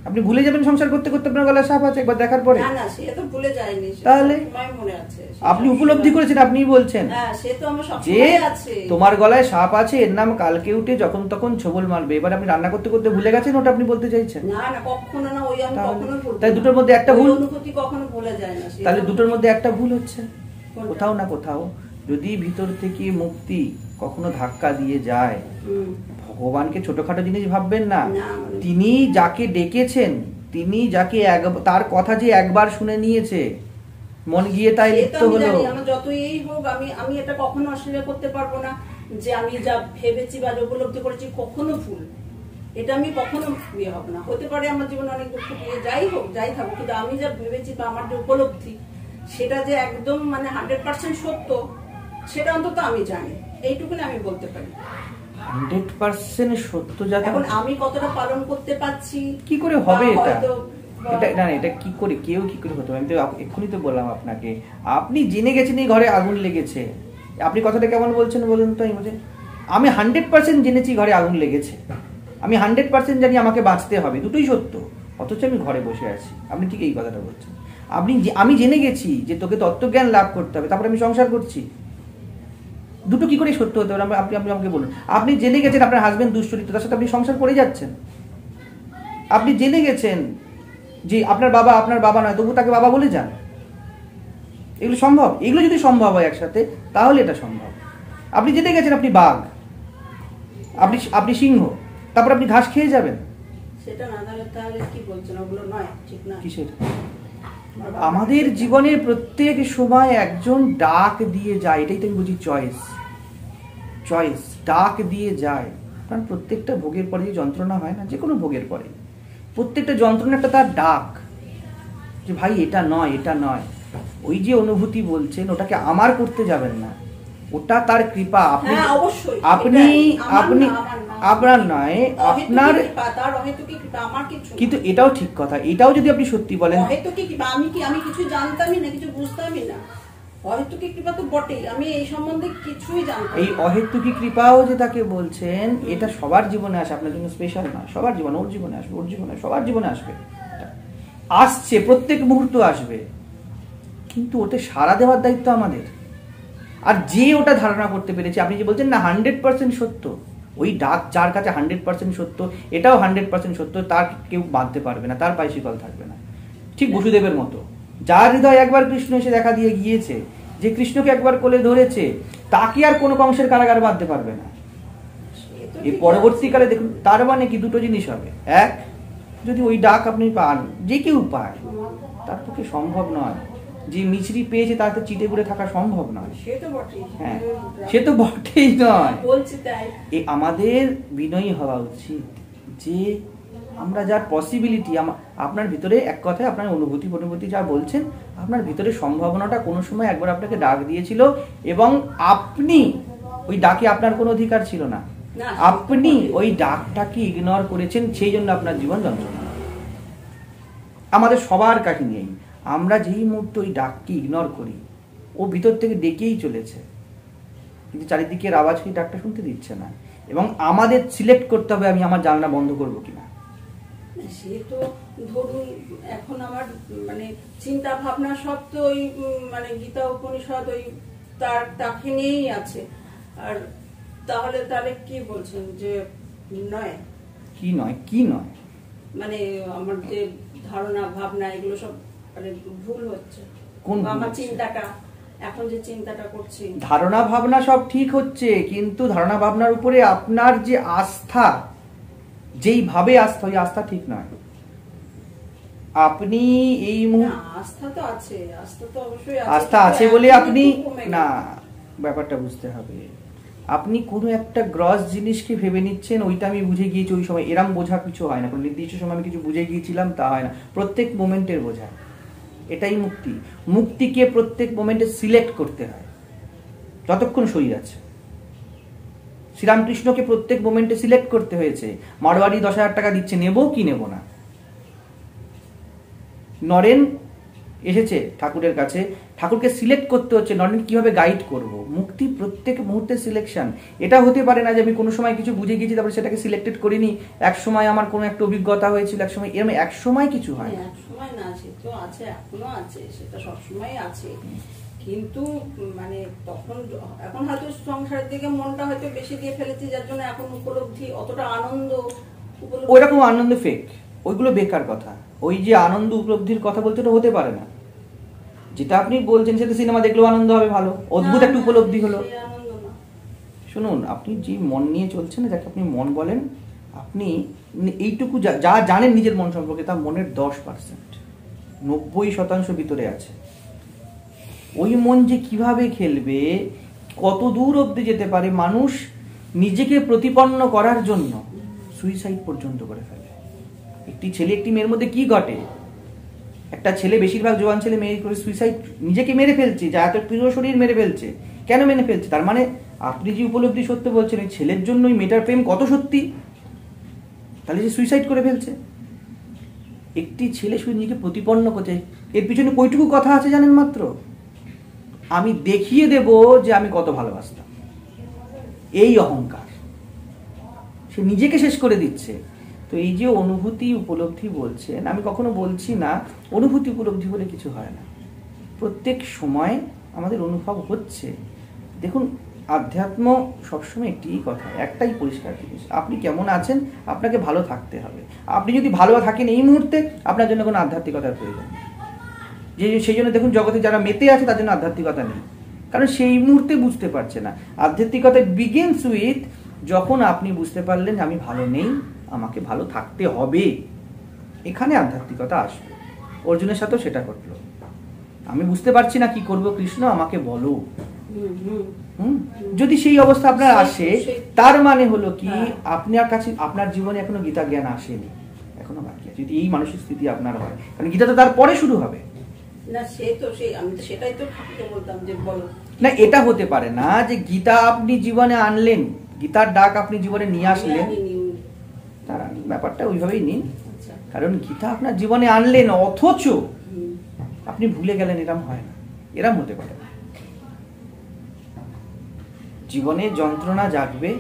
আপনি ভুলে যাবেন সংসার করতে করতে আপনার গলায় সাপ আছে একবার দেখার পরে? না, সে তো ভুলে যায়নি, তাহলে মনে আছে। আপনি উপলব্ধি করেছেন, আপনিই বলছেন যে তোমার গলায় সাপ আছে, এর নাম কালকে উঠে যখন তখন ছবল মারবে। এবার আপনি রান্না করতে করতে ভুলে গেছেন, ওটা আপনি বলতে চাইছেন? না না, কখনো না, ওই আমি কখনো ভুল। তাই দুটোর মধ্যে একটা ভুল, অনুভূতি কখনো ভুলে যায় না। তাহলে দুটোর মধ্যে একটা ভুল হচ্ছে কোথাও না কোথাও। যদি ভিতর থেকে মুক্তি কখনো ধাক্কা দিয়ে যায়, ভগবানকে ছোটখাটো জিনিস ভাববেন না। তিনি যাকে ডেকেছেন, তিনি যাকে তার কথা যে একবার শুনে নিয়েছে, মন গিয়ে তাই লিপ্ত হলো। আমার যতই হোক, আমি এটা কখনো অস্বীকার করতে পারবো না যে আমি যা ভেবেছি বা উপলব্ধি করেছি কখনো ভুল। এটা আমি কখনো ইয়ে হবে না। হতে পারে আমার জীবনে অনেক দুঃখ দিয়ে যাই হোক, যাই থাকুক, কিন্তু আমি যা ভেবেছি বা আমার যে উপলব্ধি, সেটা যে একদম মানে 100% সত্য, সেটা অন্তত আমি জানি। এইটুকুনি আমি বলতে পারি। 100% সত্য যা, এখন আমি কতটা পালন করতে পারছি কি করে হবে এটা কি করে কেউ কি করে হতে পারে? আমি তো এক্ষুনি তো বললাম আপনাকে, আপনি জেনে গেছেন এই ঘরে আগুন লেগেছে। আপনি কথাটা কেমন বলছেন বলুন তো? আমি 100% জেনেছি ঘরে আগুন লেগেছে, আমি 100% জানি আমাকে বাঁচতে হবে, দুটোই সত্য, অথচ আমি ঘরে বসে আছি। আপনি ঠিক এই কথাটা বলছেন। আমি জেনে গেছি যে তোকে তত্ত্বজ্ঞান লাভ করতে হবে, তারপরে আমি সংসার করছি। দুটো কি করে সত্য হতে পারে? আপনি আমাকে বলুন। আপনি জেনে গেছেন আপনার হাজবেন্ড দুশ্চরিত্র, তার সাথে আপনি সংসার করে যাচ্ছেন। আপনি জেনে গেছেন যে আপনার বাবা নয়, তবু তাকে বাবা বলে যান। এগুলো সম্ভব? এগুলো যদি সম্ভব হয় একসাথে, তাহলে এটা সম্ভব। আপনি যেতে গেছেন, আপনি বাঘ, আপনি সিংহ, তারপর আপনি ঘাস খেয়ে যাবেন, সেটা না। তাহলে কি বলছেন? ওগুলো নয়, ঠিক না। কিসের? আমাদের জীবনের প্রত্যেক সময় একজন ডাক দিয়ে যায়, এটাই তো আমি বুঝি চয়েস, ডাক দিয়ে যায়। কারণ প্রত্যেকটা ভোগের পরে যে যন্ত্রণা হয় না, যে কোনো ভোগের পরে প্রত্যেকটা যন্ত্রণা একটা তার ডাক, যে ভাই এটা নয়, এটা নয়। ওই যে অনুভূতি বলছেন, ওটাকে আমার করতে যাবেন না, ওটা তার কৃপা। আপনি আপনার নয়, আপনার। কিন্তু এটাও ঠিক কথা, এটাও যদি আপনি সত্যি বলেন, আমি কিছু জানতামই না, কিছু বুঝতামই না। অহেতুকী কৃপা তো বটেই, আমি এই সম্বন্ধে কিছুই জানতাম। এই অহেতুকী কৃপাও যে তাকে বলছেন, এটা সবার জীবনে আসে, আপনার জন্য স্পেশাল না। সবার জীবনে, ওর জীবনে আসবে, ওর জীবনে, সবার জীবনে আসবে, আসছে, প্রত্যেক মুহূর্ত আসবে। কিন্তু ওতে সাড়া দেওয়ার দায়িত্ব আমাদের। আর যে ওটা ধারণা করতে পেরেছে, আপনি যে বলছেন না 100% সত্য, ওই ডাক যার কাছে 100% সত্য, এটাও 100% সত্য, তার কেউ বাঁধতে পারবে না, তার পায়ে শিকল থাকবে না। ঠিক বসুদেবের মতো, যার হৃদয় একবার কৃষ্ণ এসে দেখা দিয়ে গিয়েছে, যে কৃষ্ণকে একবার কোলে ধরেছে, তাকে আর কোনো কংসের কারাগার বাঁধতে পারবে না। এই পরবর্তীকালে দেখুন, তার মানে কি দুটো জিনিস হবে। এক, যদি ওই ডাক আপনি পান, যে কেউ পায়, তার পক্ষে সম্ভব নয়। যে মিছরি পেয়েছে তার তো চিটে পুড়ে থাকা সম্ভব নয়। হ্যাঁ, সে তো বটেই নয়। আমাদের বিনয়ী হওয়া উচিত যে আমরা যার পসিবিলিটি, আপনার ভিতরে এক কথায় আপনার অনুভূতি যা বলছেন, আপনার ভিতরে সম্ভাবনাটা কোনো সময় একবার আপনাকে ডাক দিয়েছিল, এবং আপনি ওই ডাকে, আপনার কোনো অধিকার ছিল না, আপনি ওই ডাকটাকে ইগনোর করেছেন, সেই জন্য আপনার জীবন যন্ত্রণা। আমাদের সবার কাহিনী এই, আমরা যেই মুহূর্তে ওই ডাককে ইগনোর করি, ও ভিতর থেকে ডেকেই চলেছে, কিন্তু চারিদিকের আওয়াজ কি ডাকটা শুনতে দিচ্ছে না। এবং আমাদের সিলেক্ট করতে হবে, আমি আমার জানলা বন্ধ করবো কিনা। সে তো ধরুন এখন আমার মানে চিন্তা ভাবনা সব তো ওই মানে গীতা উপনিষদ ওই তাকে নিয়েই আছে। আর তাহলে কি বলছেন যে নয়? কি নয় মানে আমার যে ধারণা ভাবনা এগুলো সব মানে ভুল হচ্ছে। কোন আমার চিন্তাটা, এখন যে চিন্তাটা করছি, ধারণা ভাবনা সব ঠিক হচ্ছে, কিন্তু ধারণা ভাবনার উপরে আপনার যে আস্থা, যেইভাবে আস্থা, ওই আস্থা ঠিক নয়। আপনি এই আস্থা তো আছে, আস্থা তো অবশ্যই আস্থা আছে বলে আপনি না, ব্যাপারটা বুঝতে হবে। আপনি কোনো একটা গ্রস জিনিসকে ভেবে নিচ্ছেন, ওইটা আমি বুঝে গিয়েছি, ওই সময় এরম বোঝা কিছু হয় না। কোনো নির্দিষ্ট সময় আমি কিছু বুঝে গিয়েছিলাম তা হয় না, প্রত্যেক মোমেন্টের বোঝা। এটাই মুক্তিকে প্রত্যেক মোমেন্টে সিলেক্ট করতে হয়, যতক্ষণ শরীর আছে। শ্রীরামকৃষ্ণকে প্রত্যেক মোমেন্টে সিলেক্ট করতে হয়েছে। মারোয়ারি 10,000 টাকা দিচ্ছে, নেব কি নেব না। নরেন এসেছে ঠাকুরের কাছে, ঠাকুরকে সিলেক্ট করতে হচ্ছে, নরেন কিভাবে গাইড করব। মুক্তি প্রত্যেক মুহূর্তে সিলেকশন। এটা হতে পারে না যে আমি কোনো সময় কিছু বুঝে গিয়েছি, তারপরে সেটাকে সিলেক্টেড করিনি। এক সময় আমার কোনো একটা অভিজ্ঞতা হয়েছিল, এক সময়, এরকম এক সময় কিছু হয় এক সময় না, সে তো আছে, এখনো আছে, সেটা সবসময় আছে। কিন্তু মানে তখন এখন হয়তো সংসারের দিকে মনটা হয়তো বেশি দিয়ে ফেলেছি, যার জন্য এখন উপলব্ধি অতটা আনন্দ, ওইরকম আনন্দ ফেক, ওইগুলো বেকার কথা। ওই যে আনন্দ উপলব্ধির কথা বলতে, ওটা হতে পারে না। যেটা আপনি বলছেন সেটা সিনেমা দেখলেও আনন্দ হবে, ভালো অদ্ভুত একটা উপলব্ধি হলো। শুনুন, আপনি যে মন নিয়ে চলছেন, যাকে আপনি মন বলেন, আপনি এইটুকু যা জানেন নিজের মন সম্পর্কে, তার মনের 10%, 90% ভিতরে আছে। ওই মন যে কিভাবে খেলবে, কত দূর অব্দি যেতে পারে। মানুষ নিজেকে প্রতিপন্ন করার জন্য সুইসাইড পর্যন্ত করে ফেলে। একটি ছেলে একটি মেয়ের মধ্যে কি ঘটে, একটা ছেলে, বেশিরভাগ জোয়ান ছেলে মেয়ে করে সুইসাইড, নিজেকে মেরে ফেলছে, যা এত প্রিয় শরীর মেরে ফেলছে। কেন মেরে ফেলছে? তার মানে আপনি যে উপলব্ধি সত্য বলছেন, ওই ছেলের জন্য ওই মেয়েটার প্রেম কত সত্যি, তাহলে যে সুইসাইড করে ফেলছে। একটি ছেলে শুধু নিজেকে প্রতিপন্ন করছে, এর পিছনে কইটুকু কথা আছে জানেন? মাত্র আমি দেখিয়ে দেব যে আমি কত ভালোবাসতাম, এই অহংকার। সে নিজেকে শেষ করে দিচ্ছে। তো এই যে অনুভূতি উপলব্ধি বলছেন, আমি কখনো বলছি না অনুভূতি উপলব্ধি বলে কিছু হয় না। প্রত্যেক সময় আমাদের অনুভব হচ্ছে। দেখুন, আধ্যাত্ম সবসময় একটি কথা, একটাই পরিষ্কার জিনিস, আপনি কেমন আছেন, আপনাকে ভালো থাকতে হবে। আপনি যদি ভালো থাকেন এই মুহূর্তে, আপনার জন্য কোনো আধ্যাত্মিকতার প্রয়োজন নেই। সেই জন্য দেখুন জগতে যারা মেতে আছে তার জন্য আধ্যাত্মিকতা নেই, কারণ সেই মুহূর্তে বুঝতে পারছে না। আধ্যাত্মিকতা বিগিনস উইথ যখন আপনি বুঝতে পারলেন আমি ভালো নেই, আমাকে ভালো থাকতে হবে, এখানে আধ্যাত্মিকতা আসবে। অর্জুনের সাথেও সেটা ঘটলো, আমি বুঝতে পারছি না কি করব, কৃষ্ণ আমাকে বলো। যদি সেই অবস্থা আপনার আসে, তার মানে হলো কি আপনার কাছে আপনার জীবনে এখনো গীতা জ্ঞান আসেনি, এখনো বাকি আছে। যদি এই মানসিক স্থিতি আপনার হয়, কারণ গীতা তো তারপরে শুরু হবে না, আমি তো সেটাই তো ঠাকুরকে বলতাম যে বলো না। এটা হতে পারে না যে গীতা আপনি জীবনে আনলেন, গীতার ডাক আপনি জীবনে নিয়ে আসলেন, তারা ব্যাপারটা ওইভাবেই নিন। কারণ গীতা আপনার জীবনে আনলেন অথচ আপনি ভুলে গেলেন, এরম হয় না, এরম হতে পারে না। জীবনে যন্ত্রণা জাগবে,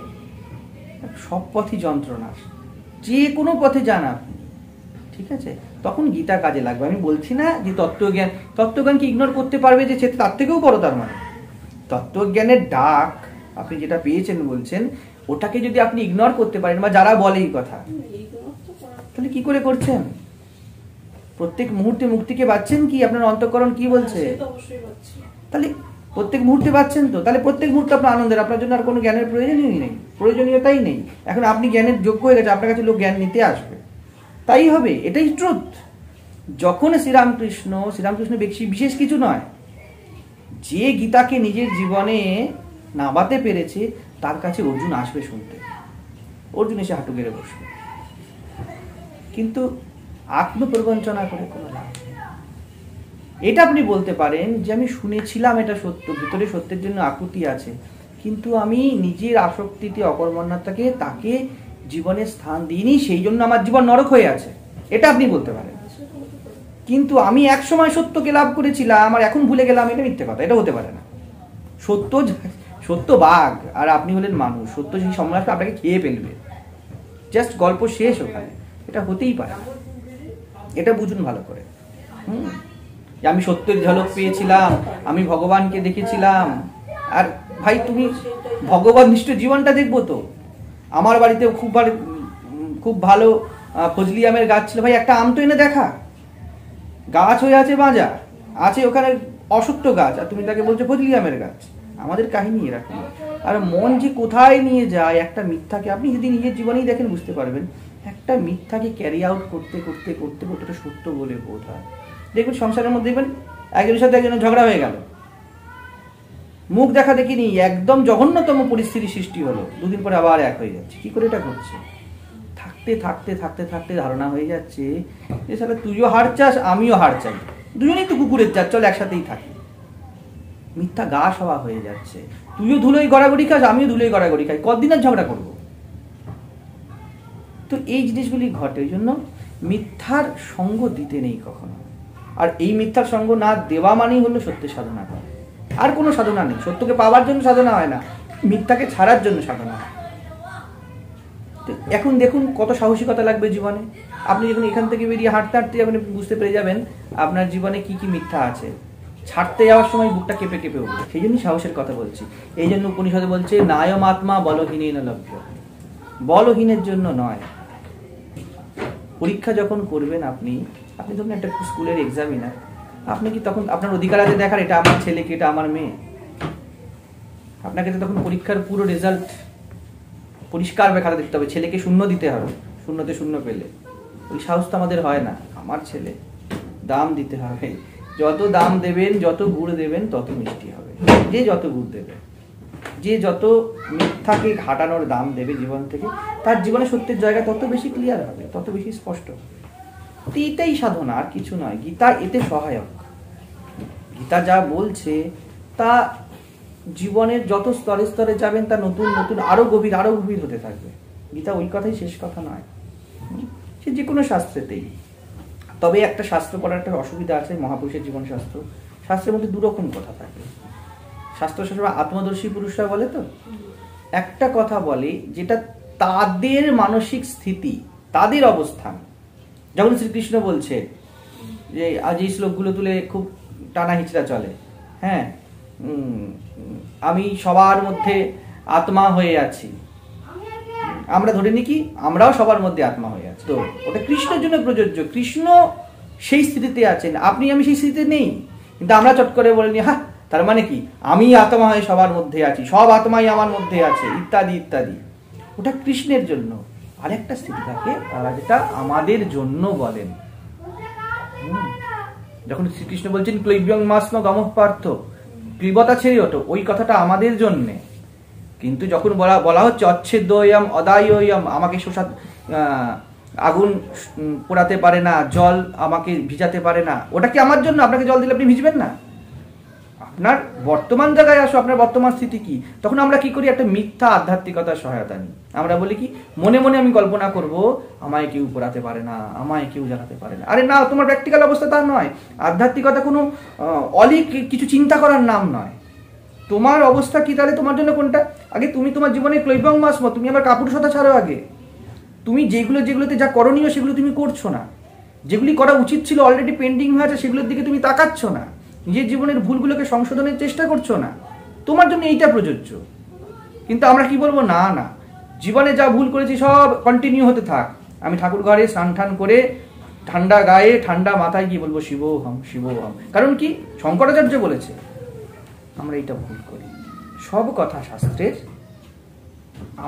সব পথই যন্ত্রণা, যে কোনো পথে যান আপনি, ঠিক আছে, তখন গীতা কাজে লাগবে। আমি বলছি না যে তত্ত্বজ্ঞানকে ইগনোর করতে পারবে যে তার থেকেও বড়, তার মানে তত্ত্বজ্ঞানের ডাক আপনি যেটা পেয়েছেন বলছেন, ওটাকে যদি আপনি ইগনোর করতে পারেন, বা যারা বলে এই কথা, তাহলে কি করে করছেন? প্রত্যেক মুহূর্তে মুক্তিকে পাচ্ছেন কি? আপনার অন্তঃকরণ কি বলছে? তাহলে প্রত্যেক মুহূর্তে পাচ্ছেন তো, তাহলে প্রত্যেক মুহূর্তে আপনার আনন্দের, আপনার জন্য আর কোনো জ্ঞানের প্রয়োজনীয়তাই নেই। এখন আপনি জ্ঞানের যোগ্য হয়ে গেছে, আপনার কাছে লোক জ্ঞান নিতে আসবে, তাই হবে, এটাই ট্রুথ। যখন শ্রীরামকৃষ্ণ বিশেষ কিছু নয়, যে গীতাকে নিজের জীবনে নামাতে পেরেছে তার কাছে অর্জুন আসবে শুনতে, অর্জুন এসে হাঁটু গেড়ে বসবে। কিন্তু আত্মপ্রবঞ্চনা করে কোনো লাভ নেই। এটা আপনি বলতে পারেন যে আমি শুনেছিলাম এটা সত্য, ভিতরে সত্যের জন্য আকুতি আছে, কিন্তু আমি নিজের আসক্তিতে অকর্মণ্যতাকে তাকে জীবনে স্থান দিইনি, সেই জন্য আমার জীবন নরক হয়ে আছে, এটা আপনি বলতে পারেন। কিন্তু আমি এক সময় সত্যকে লাভ করেছিলাম আর এখন ভুলে গেলাম, এটা মিথ্যে কথা, এটা হতে পারে না। সত্য বাঘ আর আপনি হলেন মানুষ, সত্য সেই সময় আপনাকে খেয়ে ফেলবে, জাস্ট গল্প শেষ ওখানে, এটা হতেই পারে না। এটা বুঝুন ভালো করে। আমি সত্যের ঝলক পেয়েছিলাম, আমি ভগবানকে দেখেছিলাম, আর ভাই তুমি ভগবান নিষ্ঠ জীবনটা দেখবো তো। আমার বাড়িতে খুব ভালো ফজলি আমের গাছ ছিল, ভাই একটা আম তো এনে দেখা, গাছ হয়ে আছে বাঁজা, আছে ওখানে অসত্য গাছ, আর তুমি তাকে বলছো ফজলি আমের গাছ। আমাদের কাহিনী এরকম। আর মন যে কোথায় নিয়ে যায় একটা মিথ্যাকে, আপনি যদি নিজের জীবনেই দেখেন বুঝতে পারবেন, একটা মিথ্যাকে ক্যারি আউট করতে করতে করতে করতে এটা সত্য বলে বোধ হয়। দেখবেন সংসারের মধ্যে দেখবেন একজনের সাথে একজনের ঝগড়া হয়ে গেল, মুখ দেখা দেখিনি, একদম জঘন্যতম পরিস্থিতি সৃষ্টি হলো, দুদিন পরে আবার এক হয়ে যাচ্ছে। কি করে এটা ঘটছে? থাকতে থাকতে থাকতে থাকতে ধারণা হয়ে যাচ্ছে যে সালা তুইও হার চাস, আমিও হার চাই, দুজনেই তো কুকুরের চাষ, চল একসাথেই থাকি। মিথ্যা গা সওয়া হয়ে যাচ্ছে, তুইও ধুলোই গড়াগড়ি খাস, আমিও ধুলোই গড়াগড়ি খাই, কতদিন আর ঝগড়া করবো? তো এই জিনিসগুলি ঘটে, ওই জন্য মিথ্যার সঙ্গ দিতে নেই কখনো। আর এই মিথ্যার সঙ্গ না দেওয়া মানেই হলো সত্যের সাধনা করা, আর কোনো সাধনা নেই। সত্যকে পাওয়ার জন্য সাধনা হয় না, মিথ্যাকে ছাড়ার জন্য সাধনা হয়। এখন দেখুন কত সাহসিকতা লাগবে জীবনে। আপনি যখন এখান থেকে বেরিয়ে হাঁটতে হাঁটতে আপনি বুঝতে পেরে যাবেন আপনার জীবনে কি কি মিথ্যা আছে, ছাড়তে যাওয়ার সময় বুকটা কেঁপে কেঁপে উঠবে। সেই জন্যই সাহসের কথা বলছি। এই জন্য উপনিষদে বলছে নায়ম আত্মা বলহীন লভ্য, বলহীনের জন্য নয়। পরীক্ষা যখন করবেন আপনি ধরুন একটা স্কুলের এক্সামিনার, আপনি কি তখন আপনার অধিকার আছে দেখার এটা আমার ছেলে কি এটা আমার মেয়ে? আপনাকে তো তখন পরীক্ষার পুরো রেজাল্ট পরিষ্কার খাতা দেখতে হবে, ছেলেকে 0 দিতে হবে, 0তে 0 পেলে। ওই সাহস তো আমাদের হয় না, আমার ছেলে, দাম দিতে হবে। যত দাম দেবেন, যত গুড় দেবেন তত মিষ্টি হবে। যে যত গুড় দেবে, যে যত মিথ্যাকে ঘাটানোর দাম দেবে জীবন থেকে, তার জীবনে সত্যের জায়গা তত বেশি ক্লিয়ার হবে, তত বেশি স্পষ্ট। এটাই সাধনা, আর কিছু নয়। গীতা এতে সহায়ক। গীতা যা বলছে তা জীবনের যত স্তরে স্তরে যাবেন তা নতুন নতুন আরো গভীর হতে থাকবে। গীতা ওই কথাই শেষ কথা নয়, সে যে কোনো শাস্ত্রেতেই। তবে একটা শাস্ত্র পড়ার একটা অসুবিধা আছে, মহাপুরুষের জীবন শাস্ত্র। শাস্ত্রের মধ্যে 2 রকম কথা থাকে। শাস্ত্র সবসময় আত্মদর্শী পুরুষরা বলে তো, একটা কথা বলে যেটা তাদের মানসিক স্থিতি, তাদের অবস্থান। যখন শ্রীকৃষ্ণ বলছে যে আজ এই শ্লোকগুলো তুলে খুব টানা হিচড়া চলে, হ্যাঁ, আমি সবার মধ্যে আত্মা হয়ে আছি, আমরা ধরে নিই কি আমরাও সবার মধ্যে আত্মা হয়ে আছি। তো ওটা কৃষ্ণের জন্য প্রযোজ্য। কৃষ্ণ সেই স্থিতিতে আছেন, আপনি আমি সেই স্থিতিতে নেই। কিন্তু আমরা চট করে বলিনি, হ্যাঁ তার মানে কি আমি আত্মা হয়ে সবার মধ্যে আছি, সব আত্মাই আমার মধ্যে আছে, ইত্যাদি ইত্যাদি। ওটা কৃষ্ণের জন্য। আরেকটা স্থিতি থাকে তারা যেটা আমাদের জন্য বলেন। যখন শ্রীকৃষ্ণ বলছেন ক্লৈব্যং মাস্ম গমঃ পার্থ, ক্লীবতা ছেড়ে ওঠো, ওই কথাটা আমাদের জন্যে। কিন্তু যখন বলা হচ্ছে অচ্ছেদ্যয়ম অদায়য়ম, আমাকে আগুন পোড়াতে পারে না, জল আমাকে ভিজাতে পারে না, ওটা কি আমার জন্য? আপনাকে জল দিলে আপনি ভিজবেন না? আপনার বর্তমান জায়গায় আসো, আপনার বর্তমান স্থিতি কি? তখন আমরা কি করি? একটা মিথ্যা আধ্যাত্মিকতার সহায়তা নিই। আমরা বলি কি, মনে মনে আমি কল্পনা করব আমায় কেউ পোড়াতে পারে না, আমায় কেউ জ্বালাতে পারে না। আরে না, তোমার প্র্যাকটিক্যাল অবস্থা তা নয়। আধ্যাত্মিকতা কোনো অলিক কিছু চিন্তা করার নাম নয়। তোমার অবস্থা কি, তাহলে তোমার জন্য কোনটা? আগে তুমি তোমার জীবনে ক্লৈব্যং মাস্ম, তুমি আবার কাপুরুষতা ছাড়ো। আগে তুমি যেগুলোতে যা করণীয় সেগুলো তুমি করছো না, যেগুলি করা উচিত ছিল অলরেডি পেন্ডিং হয়ে আছে সেগুলোর দিকে তুমি তাকাচ্ছ না, নিজের জীবনের ভুলগুলোকে সংশোধনের চেষ্টা করছো না। তোমার জন্য এইটা প্রযোজ্য। কিন্তু আমরা কি বলবো, না না, জীবনে যা ভুল করেছি সব কন্টিনিউ হতে থাক। আমি ঠাকুর ঘরে স্নান টান করে ঠান্ডা গায়ে ঠান্ডা মাথায় গিয়ে বলবো শিবোহম শিবোহম। কারণ কি, শঙ্করাচার্য বলেছে। আমরা এইটা ভুল করি। সব কথা শাস্ত্রের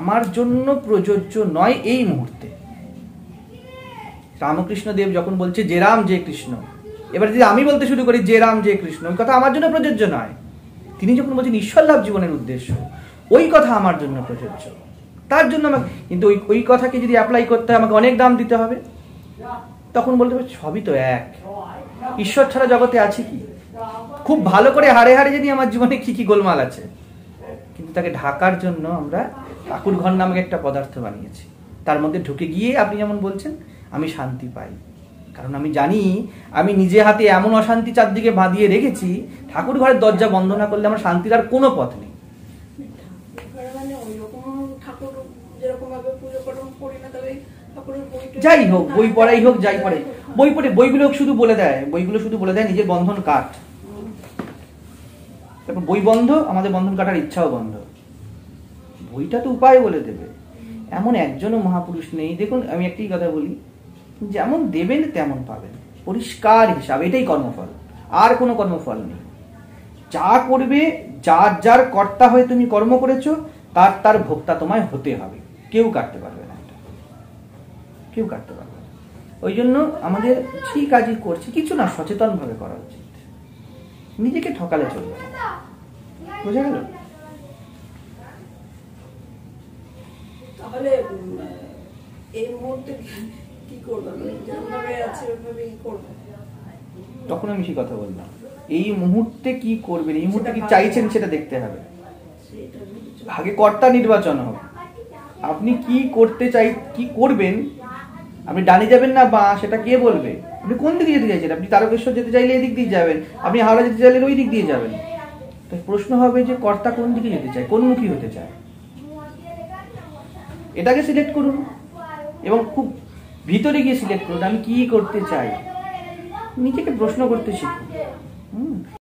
আমার জন্য প্রযোজ্য নয় এই মুহূর্তে। রামকৃষ্ণ দেব যখন বলছে যে রাম যে কৃষ্ণ, এবার যদি আমি বলতে শুরু করি যে রাম যে কৃষ্ণ, ওই কথা আমার জন্য প্রযোজ্য নয়। তিনি যখন বলছেন ঈশ্বর লাভ জীবনের উদ্দেশ্য, ওই কথা আমার জন্য প্রযোজ্য। তার জন্য আমাকে, কিন্তু ওই কথাকে যদি অ্যাপ্লাই করতে হয় আমাকে অনেক দাম দিতে হবে। তখন বলতে হবে সবই তো এক, ঈশ্বর ছাড়া জগতে আছে কি? খুব ভালো করে হাড়ে হাড়ে জানি আমার জীবনে কি কি গোলমাল আছে, কিন্তু তাকে ঢাকার জন্য আমরা ঠাকুর ঘর নামক একটা পদার্থ বানিয়েছি। তার মধ্যে ঢুকে গিয়ে আপনি যেমন বলছেন আমি শান্তি পাই, কারণ আমি জানি আমি নিজে হাতে এমন অশান্তি চারদিকে বাঁধিয়ে রেখেছি, ঠাকুর ঘরের দরজা বন্ধ না করলে আমার শান্তির আর কোনো পথ নেই। যাই হোক, বই পড়াই হোক, যাই পড়ে, বইগুলো শুধু বলে দেয় নিজের বন্ধন কাট। তারপর বই বন্ধ, আমাদের বন্ধন কাটার ইচ্ছাও বন্ধ। বইটা তো উপায় বলে দেবে, এমন একজনও মহাপুরুষ নেই। দেখুন আমি একটি কথা বলি, যেমন দেবেন তেমন পাবেন, পরিষ্কার হিসাব, এটাই কর্মফল, আর কোনো কর্মফল নেই। যা করবে, যার যার কর্তা হয়ে তুমি কর্ম করেছো, তার তার ভোক্তা তোমায় হতে হবে। কেউ কাটতে পারবে না, কেউ কাটতে পারবে না। ওই জন্য আমাদের ঠিক কাজই করছি কিছু না, সচেতন ভাবে করা উচিত। নিজেকে ঠকালে চলবে না, বোঝা গেল? তাহলে এই মুহূর্তে কি করবে? যেভাবে আছে ওইভাবে কি করবে? তখন আমি সেই কথা বললাম, এই মুহূর্তে কি করবেন, এই মুহূর্তে কি চাইছেন সেটা দেখতে হবে। আগে কর্তা নির্বাচন হবে। আপনি কি করতে চাই, কি করবেন, আপনি ডানে যাবেন না বা, সেটা কে বলবে? আপনি কোন দিকে যেতে চাইছেন? আপনি তারকেশ্বর যেতে চাইলে এই দিক দিয়ে যাবেন, আপনি হাওড়া যেতে চাইলে ওই দিক দিয়ে যাবেন। তো প্রশ্ন হবে যে কর্তা কোন দিকে যেতে চায়, কোন মুখী হতে চায়, এটাকে সিলেক্ট করুন এবং খুব ভিতরে গিয়ে সিলেক্ট করুন আমি কি করতে চাই। নিজেকে প্রশ্ন করতে শিখুন।